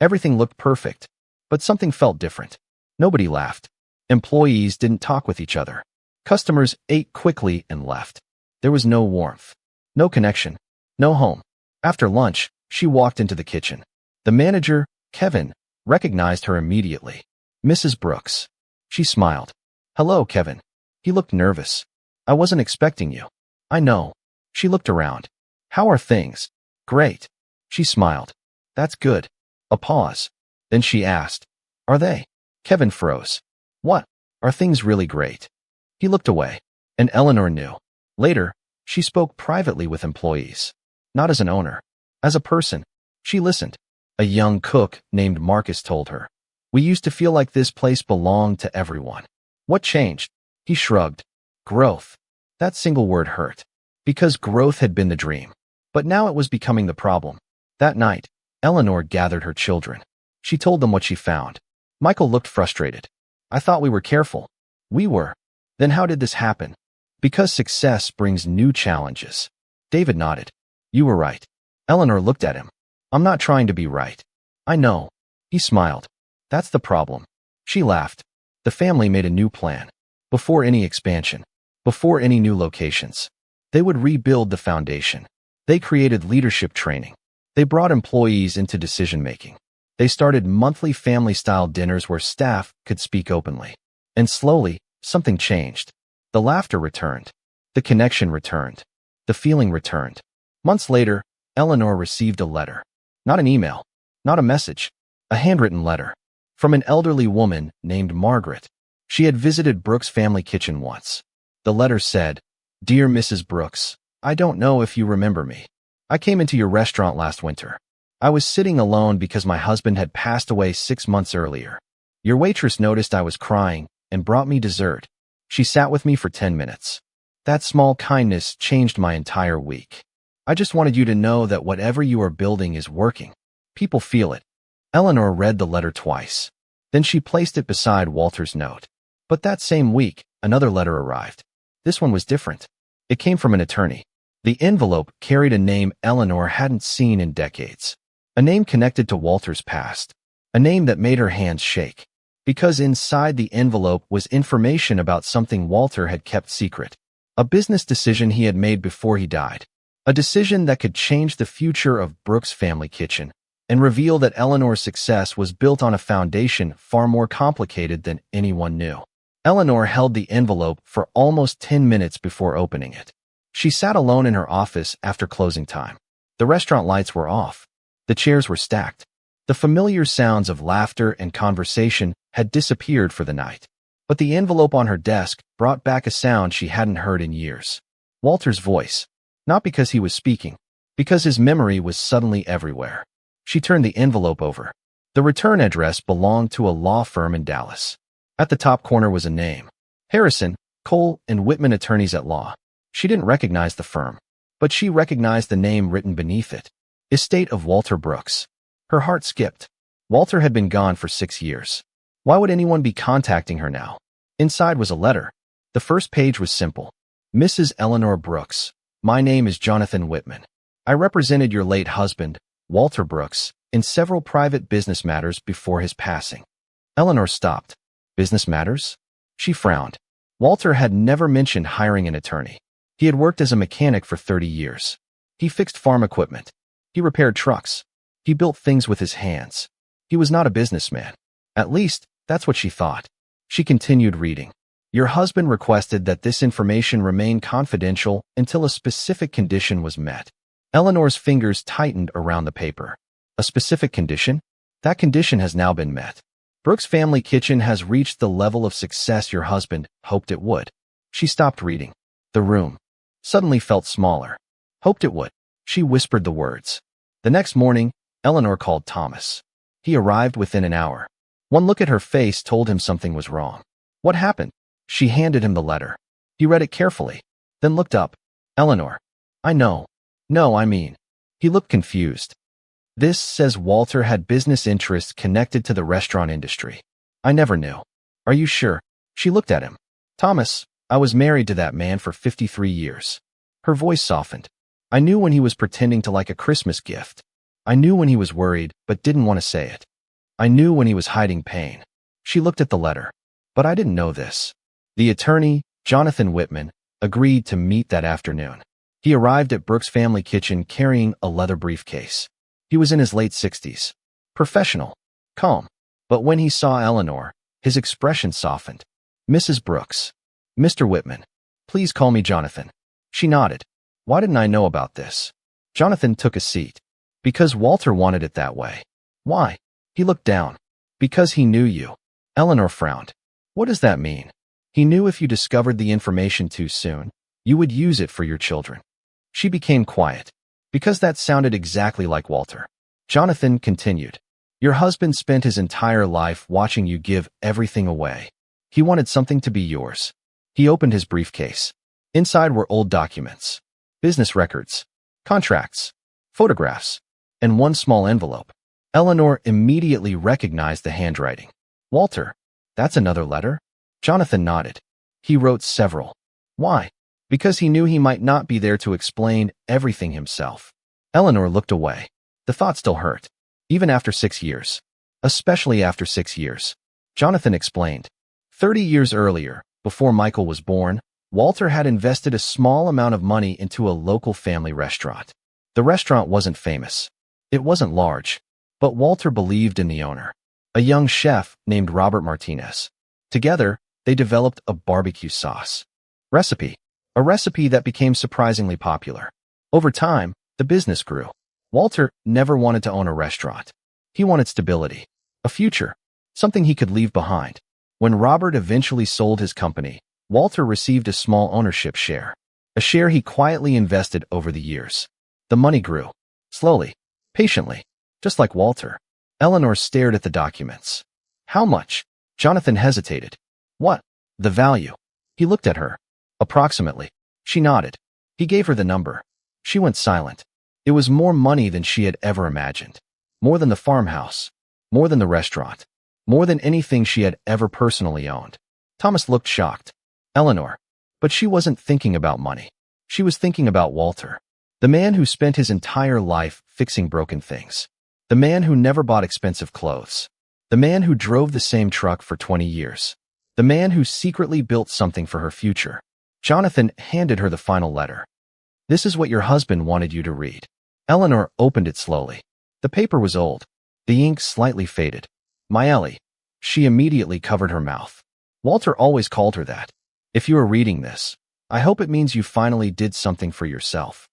Speaker 1: Everything looked perfect. But something felt different. Nobody laughed. Employees didn't talk with each other. Customers ate quickly and left. There was no warmth. No connection. No home. After lunch, she walked into the kitchen. The manager, Kevin, recognized her immediately. Mrs. Brooks. She smiled. Hello, Kevin. He looked nervous. I wasn't expecting you. I know. She looked around. How are things? Great. She smiled. That's good. A pause. Then she asked, Are they? Kevin froze. What? Are things really great? He looked away. And Eleanor knew. Later, she spoke privately with employees. Not as an owner. As a person. She listened. A young cook named Marcus told her. We used to feel like this place belonged to everyone. What changed? He shrugged. Growth. That single word hurt. Because growth had been the dream. But now it was becoming the problem. That night, Eleanor gathered her children. She told them what she found. Michael looked frustrated. I thought we were careful. We were. Then how did this happen? Because success brings new challenges. David nodded. You were right. Eleanor looked at him. I'm not trying to be right. I know. He smiled. That's the problem. She laughed. The family made a new plan. Before any expansion. Before any new locations. They would rebuild the foundation. They created leadership training. They brought employees into decision-making. They started monthly family-style dinners where staff could speak openly. And slowly, something changed. The laughter returned. The connection returned. The feeling returned. Months later, Eleanor received a letter. Not an email. Not a message. A handwritten letter. From an elderly woman named Margaret. She had visited Brooks' family kitchen once. The letter said, Dear Mrs. Brooks, I don't know if you remember me. I came into your restaurant last winter. I was sitting alone because my husband had passed away 6 months earlier. Your waitress noticed I was crying and brought me dessert. She sat with me for 10 minutes. That small kindness changed my entire week. I just wanted you to know that whatever you are building is working. People feel it. Eleanor read the letter twice. Then she placed it beside Walter's note. But that same week, another letter arrived. This one was different. It came from an attorney. The envelope carried a name Eleanor hadn't seen in decades. A name connected to Walter's past. A name that made her hands shake. Because inside the envelope was information about something Walter had kept secret. A business decision he had made before he died. A decision that could change the future of Brooks' family kitchen and reveal that Eleanor's success was built on a foundation far more complicated than anyone knew. Eleanor held the envelope for almost 10 minutes before opening it. She sat alone in her office after closing time. The restaurant lights were off. The chairs were stacked. The familiar sounds of laughter and conversation had disappeared for the night. But the envelope on her desk brought back a sound she hadn't heard in years. Walter's voice. Not because he was speaking, because his memory was suddenly everywhere. She turned the envelope over. The return address belonged to a law firm in Dallas. At the top corner was a name. Harrison, Cole, and Whitman Attorneys at Law. She didn't recognize the firm, but she recognized the name written beneath it. Estate of Walter Brooks. Her heart skipped. Walter had been gone for 6 years. Why would anyone be contacting her now? Inside was a letter. The first page was simple. Mrs. Eleanor Brooks. My name is Jonathan Whitman. I represented your late husband, Walter Brooks, in several private business matters before his passing. Eleanor stopped. Business matters? She frowned. Walter had never mentioned hiring an attorney. He had worked as a mechanic for 30 years. He fixed farm equipment. He repaired trucks. He built things with his hands. He was not a businessman. At least, that's what she thought. She continued reading. Your husband requested that this information remain confidential until a specific condition was met. Eleanor's fingers tightened around the paper. A specific condition? That condition has now been met. Brooks' family kitchen has reached the level of success your husband hoped it would. She stopped reading. The room suddenly felt smaller. Hoped it would. She whispered the words. The next morning, Eleanor called Thomas. He arrived within an hour. One look at her face told him something was wrong. What happened? She handed him the letter. He read it carefully, then looked up. Eleanor. I know. No, I mean. He looked confused. This says Walter had business interests connected to the restaurant industry. I never knew. Are you sure? She looked at him. Thomas, I was married to that man for 53 years. Her voice softened. I knew when he was pretending to like a Christmas gift. I knew when he was worried but didn't want to say it. I knew when he was hiding pain. She looked at the letter. But I didn't know this. The attorney, Jonathan Whitman, agreed to meet that afternoon. He arrived at Brooks' family kitchen carrying a leather briefcase. He was in his late 60s. Professional. Calm. But when he saw Eleanor, his expression softened. Mrs. Brooks. Mr. Whitman. Please call me Jonathan. She nodded. Why didn't I know about this? Jonathan took a seat. Because Walter wanted it that way. Why? He looked down. Because he knew you. Eleanor frowned. What does that mean? He knew if you discovered the information too soon, you would use it for your children. She became quiet. Because that sounded exactly like Walter. Jonathan continued. Your husband spent his entire life watching you give everything away. He wanted something to be yours. He opened his briefcase. Inside were old documents, business records, contracts, photographs, and one small envelope. Eleanor immediately recognized the handwriting. Walter, that's another letter? Jonathan nodded. He wrote several. Why? Because he knew he might not be there to explain everything himself. Eleanor looked away. The thought still hurt. Even after 6 years. Especially after 6 years. Jonathan explained. 30 years earlier, before Michael was born, Walter had invested a small amount of money into a local family restaurant. The restaurant wasn't famous. It wasn't large. But Walter believed in the owner, a young chef named Robert Martinez. Together, they developed a barbecue sauce recipe, a recipe that became surprisingly popular. Over time, the business grew. Walter never wanted to own a restaurant. He wanted stability, a future, something he could leave behind. When Robert eventually sold his company, Walter received a small ownership share, a share he quietly invested over the years. The money grew, slowly, patiently, just like Walter. Eleanor stared at the documents. How much? Jonathan hesitated. What? The value. He looked at her. Approximately. She nodded. He gave her the number. She went silent. It was more money than she had ever imagined. More than the farmhouse. More than the restaurant. More than anything she had ever personally owned. Thomas looked shocked. Eleanor. But she wasn't thinking about money. She was thinking about Walter. The man who spent his entire life fixing broken things. The man who never bought expensive clothes. The man who drove the same truck for 20 years. The man who secretly built something for her future. Jonathan handed her the final letter. This is what your husband wanted you to read. Eleanor opened it slowly. The paper was old. The ink slightly faded. My Ellie. She immediately covered her mouth. Walter always called her that. If you are reading this, I hope it means you finally did something for yourself.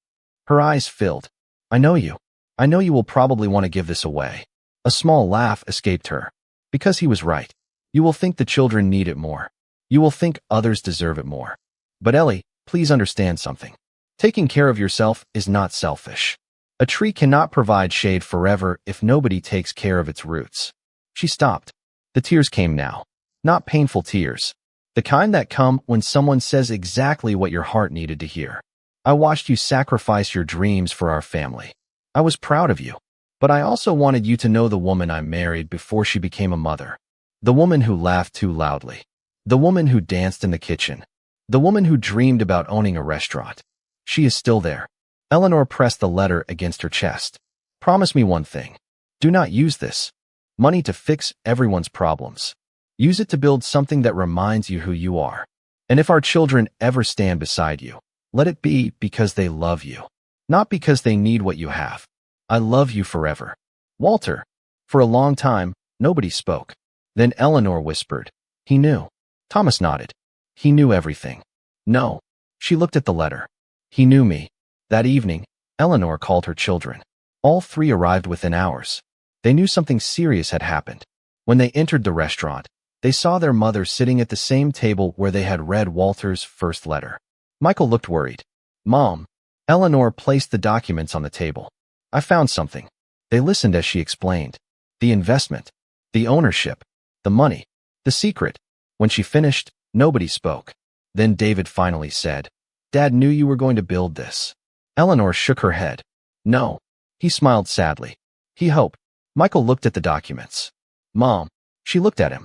Speaker 1: Her eyes filled. I know you. I know you will probably want to give this away. A small laugh escaped her. Because he was right. You will think the children need it more. You will think others deserve it more. But Ellie, please understand something. Taking care of yourself is not selfish. A tree cannot provide shade forever if nobody takes care of its roots. She stopped. The tears came now. Not painful tears. The kind that come when someone says exactly what your heart needed to hear. I watched you sacrifice your dreams for our family. I was proud of you. But I also wanted you to know the woman I married before she became a mother. The woman who laughed too loudly. The woman who danced in the kitchen. The woman who dreamed about owning a restaurant. She is still there. Eleanor pressed the letter against her chest. Promise me one thing. Do not use this money to fix everyone's problems. Use it to build something that reminds you who you are. And if our children ever stand beside you, let it be because they love you, not because they need what you have. I love you forever. Walter. For a long time, nobody spoke. Then Eleanor whispered. He knew. Thomas nodded. He knew everything. No. She looked at the letter. He knew me. That evening, Eleanor called her children. All three arrived within hours. They knew something serious had happened. When they entered the restaurant, they saw their mother sitting at the same table where they had read Walter's first letter. Michael looked worried. Mom. Eleanor placed the documents on the table. I found something. They listened as she explained. The investment. The ownership. The money. The secret. When she finished, nobody spoke. Then David finally said, Dad knew you were going to build this. Eleanor shook her head. No. He smiled sadly. He hoped. Michael looked at the documents. Mom. She looked at him.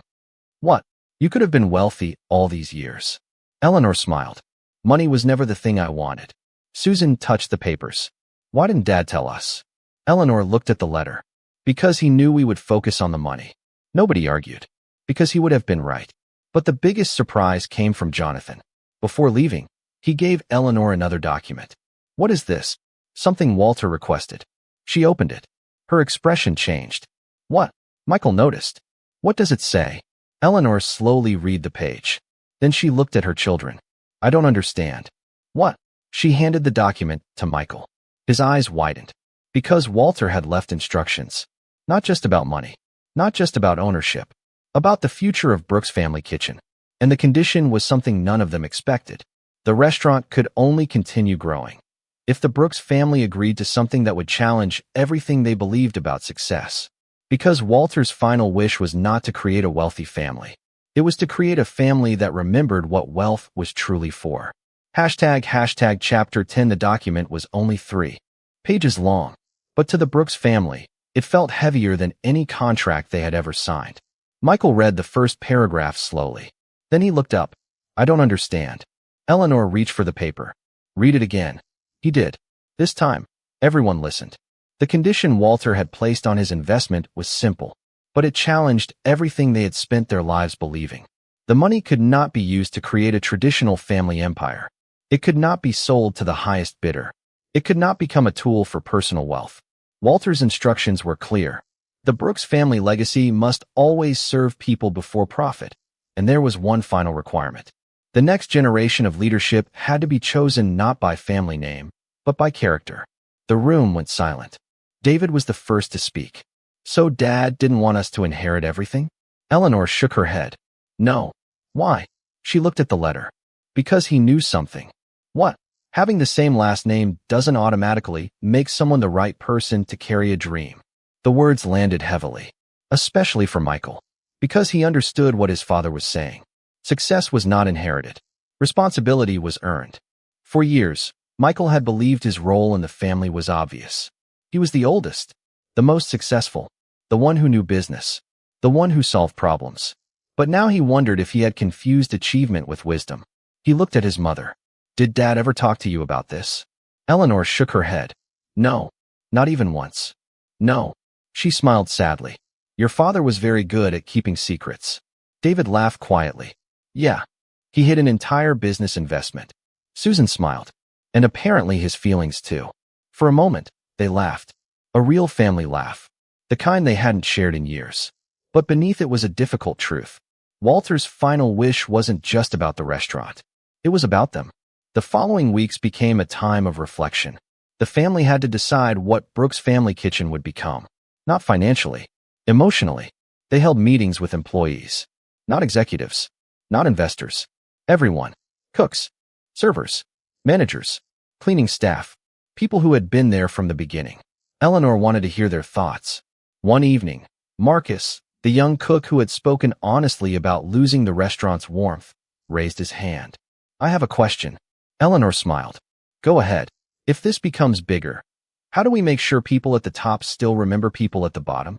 Speaker 1: What? You could have been wealthy all these years. Eleanor smiled. Money was never the thing I wanted. Susan touched the papers. Why didn't Dad tell us? Eleanor looked at the letter. Because he knew we would focus on the money. Nobody argued. Because he would have been right. But the biggest surprise came from Jonathan. Before leaving, he gave Eleanor another document. What is this? Something Walter requested. She opened it. Her expression changed. What? Michael noticed. What does it say? Eleanor slowly read the page. Then she looked at her children. I don't understand. What? She handed the document to Michael. His eyes widened. Because Walter had left instructions. Not just about money. Not just about ownership. About the future of Brooks' family kitchen. And the condition was something none of them expected. The restaurant could only continue growing if the Brooks family agreed to something that would challenge everything they believed about success. Because Walter's final wish was not to create a wealthy family. It was to create a family that remembered what wealth was truly for. Hashtag chapter 10. The document was only 3 pages long. But to the Brooks family, it felt heavier than any contract they had ever signed. Michael read the first paragraph slowly. Then he looked up. I don't understand. Eleanor reached for the paper. Read it again. He did. This time, everyone listened. The condition Walter had placed on his investment was simple, but it challenged everything they had spent their lives believing. The money could not be used to create a traditional family empire. It could not be sold to the highest bidder. It could not become a tool for personal wealth. Walter's instructions were clear. The Brooks family legacy must always serve people before profit. And there was one final requirement. The next generation of leadership had to be chosen not by family name, but by character. The room went silent. David was the first to speak. So Dad didn't want us to inherit everything? Eleanor shook her head. No. Why? She looked at the letter. Because he knew something. What? Having the same last name doesn't automatically make someone the right person to carry a dream. The words landed heavily. Especially for Michael. Because he understood what his father was saying. Success was not inherited. Responsibility was earned. For years, Michael had believed his role in the family was obvious. He was the oldest, the most successful, the one who knew business, the one who solved problems. But now he wondered if he had confused achievement with wisdom. He looked at his mother. "Did Dad ever talk to you about this?" Eleanor shook her head. "No, not even once." "No." She smiled sadly. "Your father was very good at keeping secrets." David laughed quietly. "Yeah. He hid an entire business investment." Susan smiled. "And apparently his feelings too." For a moment, they laughed. A real family laugh. The kind they hadn't shared in years. But beneath it was a difficult truth. Walter's final wish wasn't just about the restaurant. It was about them. The following weeks became a time of reflection. The family had to decide what Brooks Family Kitchen would become. Not financially, emotionally. They held meetings with employees. Not executives. Not investors. Everyone. Cooks. Servers. Managers. Cleaning staff. People who had been there from the beginning. Eleanor wanted to hear their thoughts. One evening, Marcus, the young cook who had spoken honestly about losing the restaurant's warmth, raised his hand. "I have a question." Eleanor smiled. "Go ahead. If this becomes bigger, how do we make sure people at the top still remember people at the bottom?"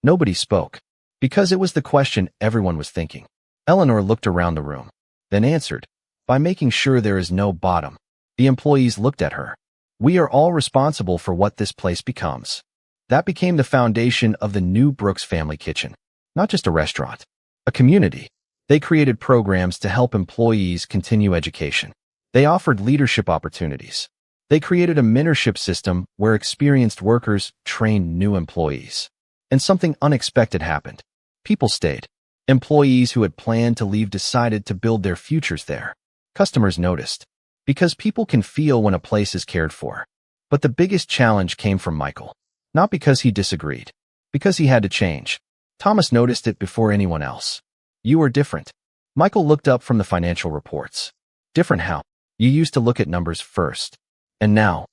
Speaker 1: Nobody spoke, because it was the question everyone was thinking. Eleanor looked around the room, then answered, "By making sure there is no bottom." The employees looked at her. "We are all responsible for what this place becomes." That became the foundation of the new Brooks Family Kitchen. Not just a restaurant, a community. They created programs to help employees continue education. They offered leadership opportunities. They created a mentorship system where experienced workers trained new employees. And something unexpected happened. People stayed. Employees who had planned to leave decided to build their futures there. Customers noticed. Because people can feel when a place is cared for. But the biggest challenge came from Michael. Not because he disagreed. Because he had to change. Thomas noticed it before anyone else. "You are different." Michael looked up from the financial reports. "Different how?" "You used to look at numbers first. And now?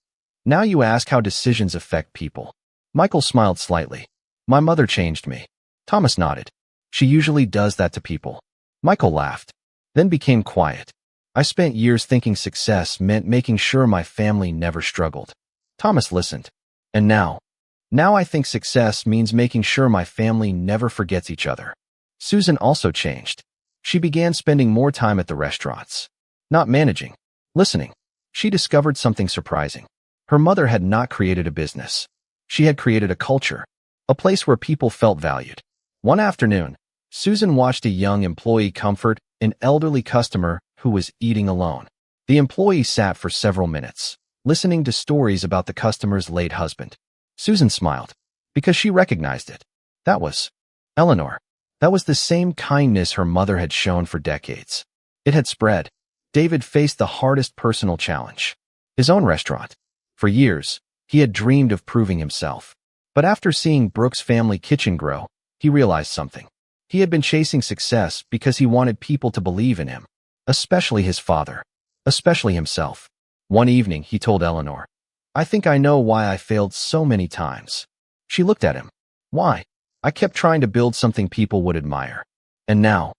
Speaker 1: Now you ask how decisions affect people." Michael smiled slightly. "My mother changed me." Thomas nodded. "She usually does that to people." Michael laughed, then became quiet. "I spent years thinking success meant making sure my family never struggled." Thomas listened. "And now? Now I think success means making sure my family never forgets each other." Susan also changed. She began spending more time at the restaurants. Not managing, listening. She discovered something surprising. Her mother had not created a business. She had created a culture, a place where people felt valued. One afternoon, Susan watched a young employee comfort an elderly customer who was eating alone. The employee sat for several minutes, listening to stories about the customer's late husband. Susan smiled, because she recognized it. That was Eleanor. That was the same kindness her mother had shown for decades. It had spread. David faced the hardest personal challenge. His own restaurant. For years, he had dreamed of proving himself. But after seeing Brooks Family Kitchen grow, he realized something. He had been chasing success because he wanted people to believe in him. Especially his father. Especially himself. One evening, he told Eleanor, "I think I know why I failed so many times." She looked at him. "Why?" "I kept trying to build something people would admire. And now,"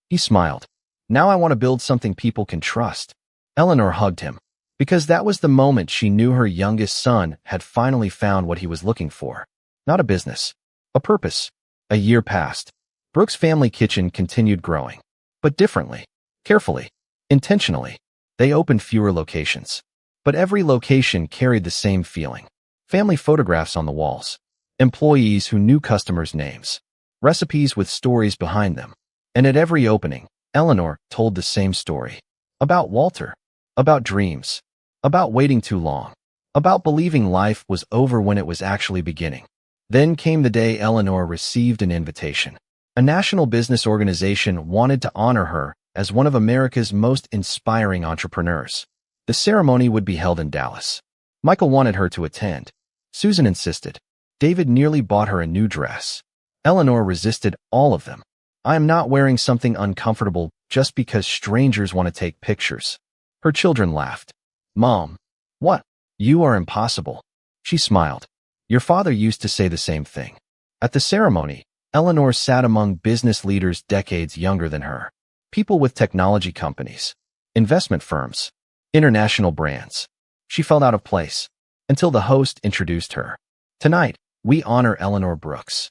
Speaker 1: he smiled, "now I want to build something people can trust." Eleanor hugged him, because that was the moment she knew her youngest son had finally found what he was looking for. Not a business, a purpose. A year passed. Brooks Family Kitchen continued growing, but differently, carefully, intentionally. They opened fewer locations, but every location carried the same feeling. Family photographs on the walls, employees who knew customers' names, recipes with stories behind them. And at every opening, Eleanor told the same story. About Walter, about dreams, about waiting too long, about believing life was over when it was actually beginning. Then came the day Eleanor received an invitation. A national business organization wanted to honor her as one of America's most inspiring entrepreneurs. The ceremony would be held in Dallas. Michael wanted her to attend. Susan insisted. David nearly bought her a new dress. Eleanor resisted all of them. "I am not wearing something uncomfortable just because strangers want to take pictures." Her children laughed. "Mom, what? You are impossible." She smiled. "Your father used to say the same thing." At the ceremony, Eleanor sat among business leaders decades younger than her. People with technology companies, investment firms, international brands. She felt out of place until the host introduced her. Tonight, we honor Eleanor Brooks,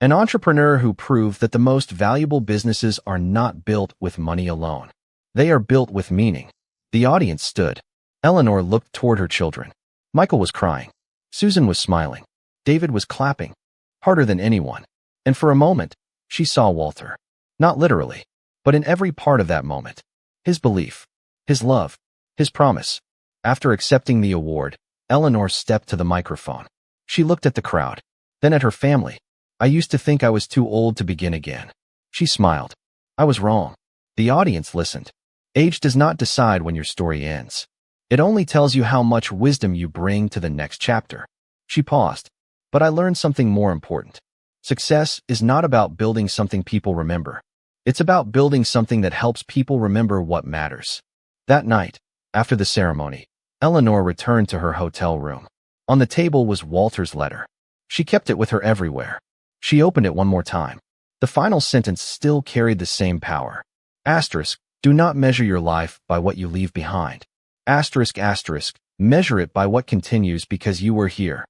Speaker 1: an entrepreneur who proved that the most valuable businesses are not built with money alone. They are built with meaning. The audience stood. Eleanor looked toward her children. Michael was crying. Susan was smiling. David was clapping, harder than anyone. And for a moment, she saw Walter. Not literally, but in every part of that moment. His belief, his love, his promise. After accepting the award, Eleanor stepped to the microphone. She looked at the crowd, then at her family. I used to think I was too old to begin again. She smiled. I was wrong. The audience listened. Age does not decide when your story ends. It only tells you how much wisdom you bring to the next chapter. She paused. But I learned something more important. Success is not about building something people remember. It's about building something that helps people remember what matters. That night, after the ceremony, Eleanor returned to her hotel room. On the table was Walter's letter. She kept it with her everywhere. She opened it one more time. The final sentence still carried the same power. Asterisk, do not measure your life by what you leave behind. Asterisk, asterisk, measure it by what continues because you were here.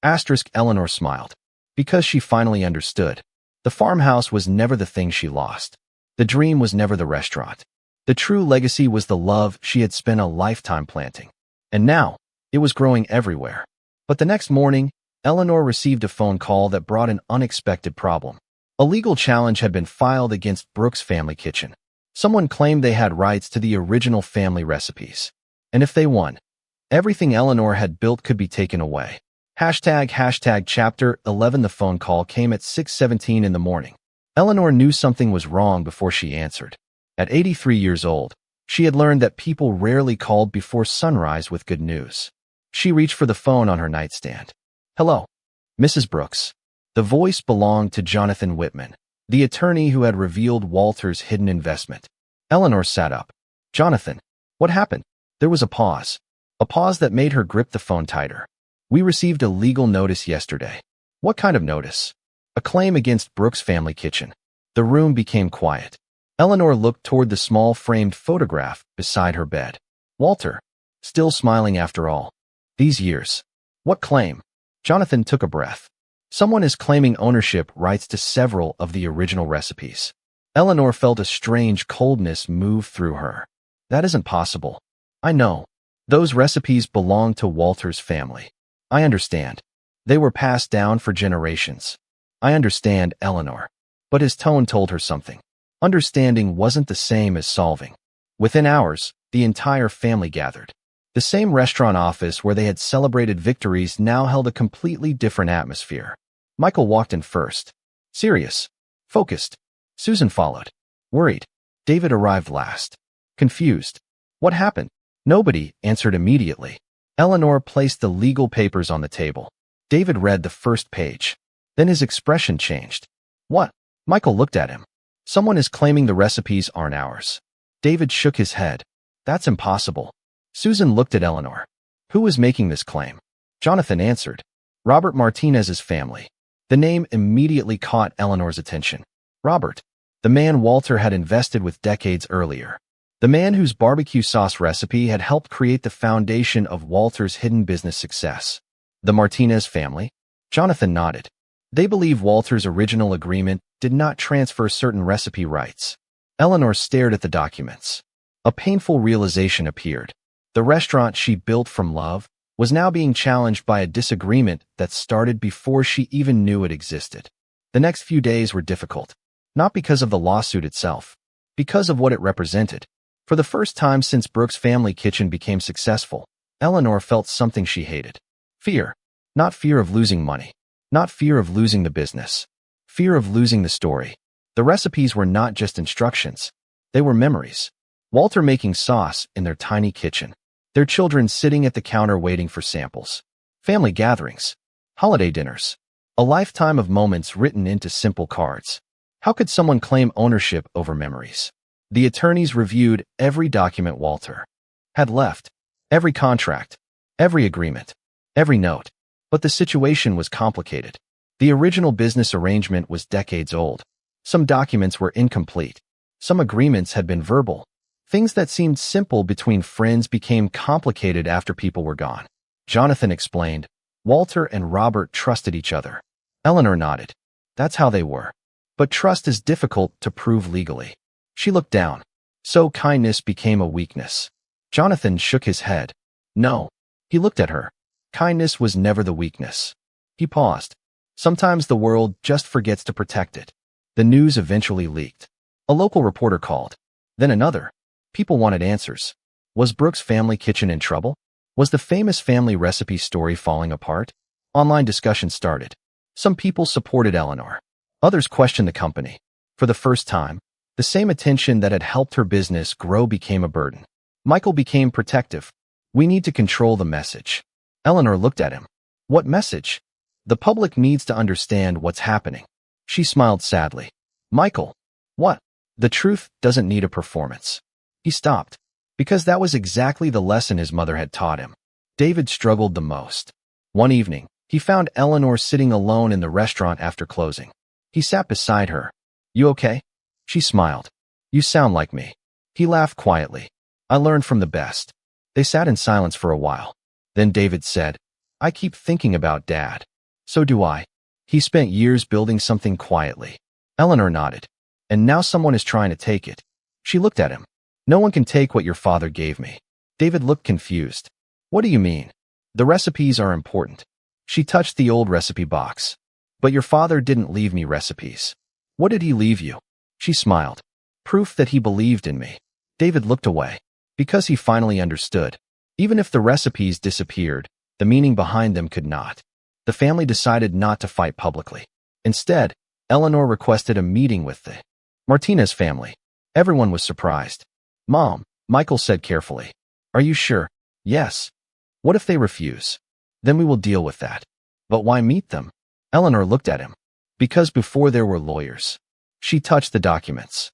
Speaker 1: Asterisk, Eleanor smiled. Because she finally understood. The farmhouse was never the thing she lost. The dream was never the restaurant. The true legacy was the love she had spent a lifetime planting. And now, it was growing everywhere. But the next morning, Eleanor received a phone call that brought an unexpected problem. A legal challenge had been filed against Brooks' family kitchen. Someone claimed they had rights to the original family recipes. And if they won, everything Eleanor had built could be taken away. Hashtag chapter 11. The phone call came at 6:17 in the morning. Eleanor knew something was wrong before she answered. At 83 years old, she had learned that people rarely called before sunrise with good news. She reached for the phone on her nightstand. Hello, Mrs. Brooks. The voice belonged to Jonathan Whitman, the attorney who had revealed Walter's hidden investment. Eleanor sat up. Jonathan, what happened? There was a pause that made her grip the phone tighter. We received a legal notice yesterday. What kind of notice? A claim against Brooks' family kitchen. The room became quiet. Eleanor looked toward the small framed photograph beside her bed. Walter, still smiling after all. These years. What claim? Jonathan took a breath. Someone is claiming ownership rights to several of the original recipes. Eleanor felt a strange coldness move through her. That isn't possible. I know. Those recipes belong to Walter's family. I understand. They were passed down for generations. I understand, Eleanor. But his tone told her something. Understanding wasn't the same as solving. Within hours, the entire family gathered. The same restaurant office where they had celebrated victories now held a completely different atmosphere. Michael walked in first. Serious. Focused. Susan followed. Worried. David arrived last. Confused. What happened? Nobody answered immediately. Eleanor placed the legal papers on the table. David read the first page. Then his expression changed. What? Michael looked at him. Someone is claiming the recipes aren't ours. David shook his head. That's impossible. Susan looked at Eleanor. Who is making this claim? Jonathan answered. Robert Martinez's family. The name immediately caught Eleanor's attention. Robert, the man Walter had invested with decades earlier. The man whose barbecue sauce recipe had helped create the foundation of Walter's hidden business success. The Martinez family? Jonathan nodded. They believe Walter's original agreement did not transfer certain recipe rights. Eleanor stared at the documents. A painful realization appeared. The restaurant she built from love was now being challenged by a disagreement that started before she even knew it existed. The next few days were difficult, not because of the lawsuit itself, because of what it represented. For the first time since Brooks' family kitchen became successful, Eleanor felt something she hated. Fear. Not fear of losing money. Not fear of losing the business. Fear of losing the story. The recipes were not just instructions. They were memories. Walter making sauce in their tiny kitchen. Their children sitting at the counter waiting for samples. Family gatherings. Holiday dinners. A lifetime of moments written into simple cards. How could someone claim ownership over memories? The attorneys reviewed every document Walter had left, every contract, every agreement, every note. But the situation was complicated. The original business arrangement was decades old. Some documents were incomplete. Some agreements had been verbal. Things that seemed simple between friends became complicated after people were gone. Jonathan explained. Walter and Robert trusted each other. Eleanor nodded. That's how they were. But trust is difficult to prove legally. She looked down. So kindness became a weakness. Jonathan shook his head. No. He looked at her. Kindness was never the weakness. He paused. Sometimes the world just forgets to protect it. The news eventually leaked. A local reporter called. Then another. People wanted answers. Was Brooks' family kitchen in trouble? Was the famous family recipe story falling apart? Online discussion started. Some people supported Eleanor. Others questioned the company. For the first time, the same attention that had helped her business grow became a burden. Michael became protective. We need to control the message. Eleanor looked at him. What message? The public needs to understand what's happening. She smiled sadly. Michael. What? The truth doesn't need a performance. He stopped. Because that was exactly the lesson his mother had taught him. David struggled the most. One evening, he found Eleanor sitting alone in the restaurant after closing. He sat beside her. You okay? She smiled. You sound like me. He laughed quietly. I learned from the best. They sat in silence for a while. Then David said, I keep thinking about Dad. So do I. He spent years building something quietly. Eleanor nodded. And now someone is trying to take it. She looked at him. No one can take what your father gave me. David looked confused. What do you mean? The recipes are important. She touched the old recipe box. But your father didn't leave me recipes. What did he leave you? She smiled. Proof that he believed in me. David looked away. Because he finally understood. Even if the recipes disappeared, the meaning behind them could not. The family decided not to fight publicly. Instead, Eleanor requested a meeting with the Martinez family. Everyone was surprised. Mom, Michael said carefully. Are you sure? Yes. What if they refuse? Then we will deal with that. But why meet them? Eleanor looked at him. Because before there were lawyers. She touched the documents.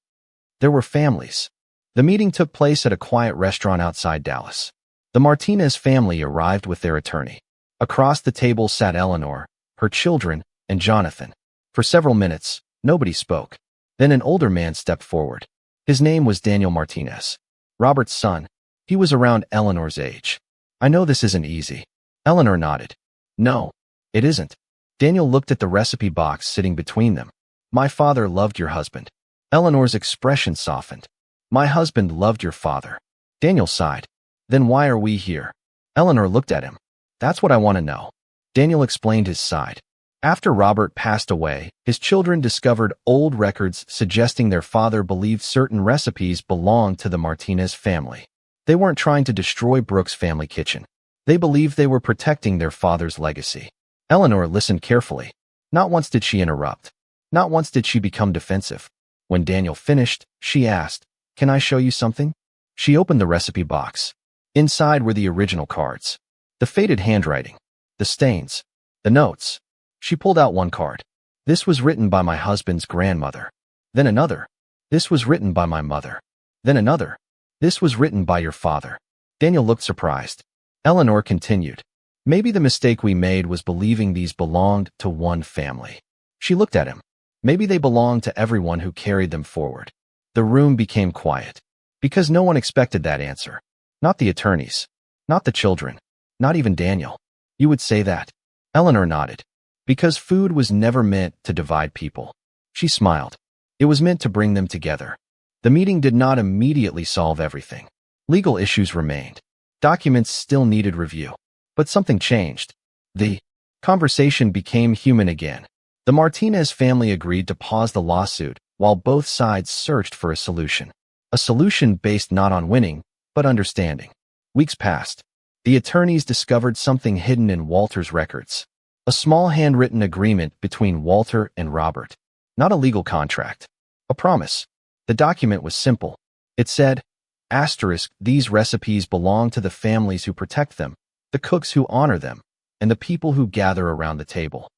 Speaker 1: There were families. The meeting took place at a quiet restaurant outside Dallas. The Martinez family arrived with their attorney. Across the table sat Eleanor, her children, and Jonathan. For several minutes, nobody spoke. Then an older man stepped forward. His name was Daniel Martinez. Robert's son. He was around Eleanor's age. I know this isn't easy. Eleanor nodded. No, it isn't. Daniel looked at the recipe box sitting between them. My father loved your husband. Eleanor's expression softened. My husband loved your father. Daniel sighed. Then why are we here? Eleanor looked at him. That's what I want to know. Daniel explained his side. After Robert passed away, his children discovered old records suggesting their father believed certain recipes belonged to the Martinez family. They weren't trying to destroy Brooks' family kitchen. They believed they were protecting their father's legacy. Eleanor listened carefully. Not once did she interrupt. Not once did she become defensive. When Daniel finished, she asked, Can I show you something? She opened the recipe box. Inside were the original cards. The faded handwriting. The stains. The notes. She pulled out one card. This was written by my husband's grandmother. Then another. This was written by my mother. Then another. This was written by your father. Daniel looked surprised. Eleanor continued. Maybe the mistake we made was believing these belonged to one family. She looked at him. Maybe they belonged to everyone who carried them forward. The room became quiet. Because no one expected that answer. Not the attorneys. Not the children. Not even Daniel. You would say that? Eleanor nodded. Because food was never meant to divide people. She smiled. It was meant to bring them together. The meeting did not immediately solve everything. Legal issues remained. Documents still needed review. But something changed. The conversation became human again. The Martinez family agreed to pause the lawsuit while both sides searched for a solution. A solution based not on winning, but understanding. Weeks passed. The attorneys discovered something hidden in Walter's records. A small handwritten agreement between Walter and Robert. Not a legal contract. A promise. The document was simple. It said, these recipes belong to the families who protect them, the cooks who honor them, and the people who gather around the table.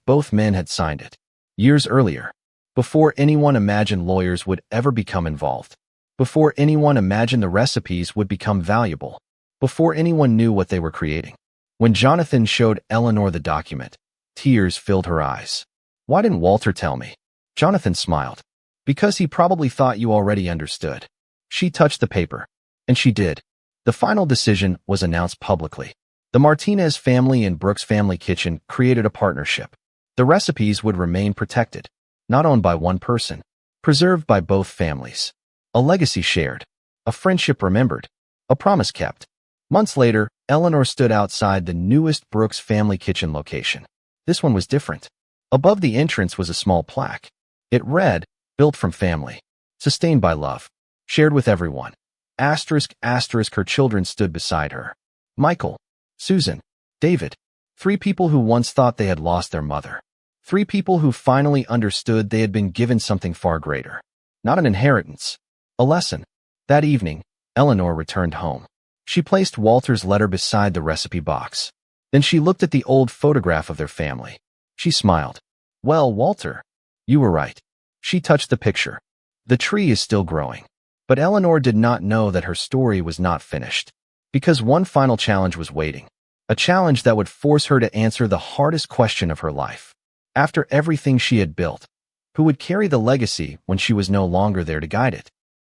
Speaker 1: Both men had signed it. Years earlier. Before anyone imagined lawyers would ever become involved. Before anyone imagined the recipes would become valuable. Before anyone knew what they were creating. When Jonathan showed Eleanor the document, tears filled her eyes. Why didn't Walter tell me? Jonathan smiled. Because he probably thought you already understood. She touched the paper. And she did. The final decision was announced publicly. The Martinez family and Brooks family kitchen created a partnership. The recipes would remain protected, not owned by one person, preserved by both families. A legacy shared, a friendship remembered, a promise kept. Months later, Eleanor stood outside the newest Brooks family kitchen location. This one was different. Above the entrance was a small plaque. It read, "Built from family, sustained by love, shared with everyone." Asterisk, asterisk, her children stood beside her. Michael, Susan, David. 3 people who once thought they had lost their mother. 3 people who finally understood they had been given something far greater. Not an inheritance, a lesson. That evening, Eleanor returned home. She placed Walter's letter beside the recipe box. Then she looked at the old photograph of their family. She smiled. "Well, Walter, you were right." She touched the picture. The tree is still growing. But Eleanor did not know that her story was not finished. Because one final challenge was waiting. A challenge that would force her to answer the hardest question of her life. After everything she had built, who would carry the legacy when she was no longer there to guide it?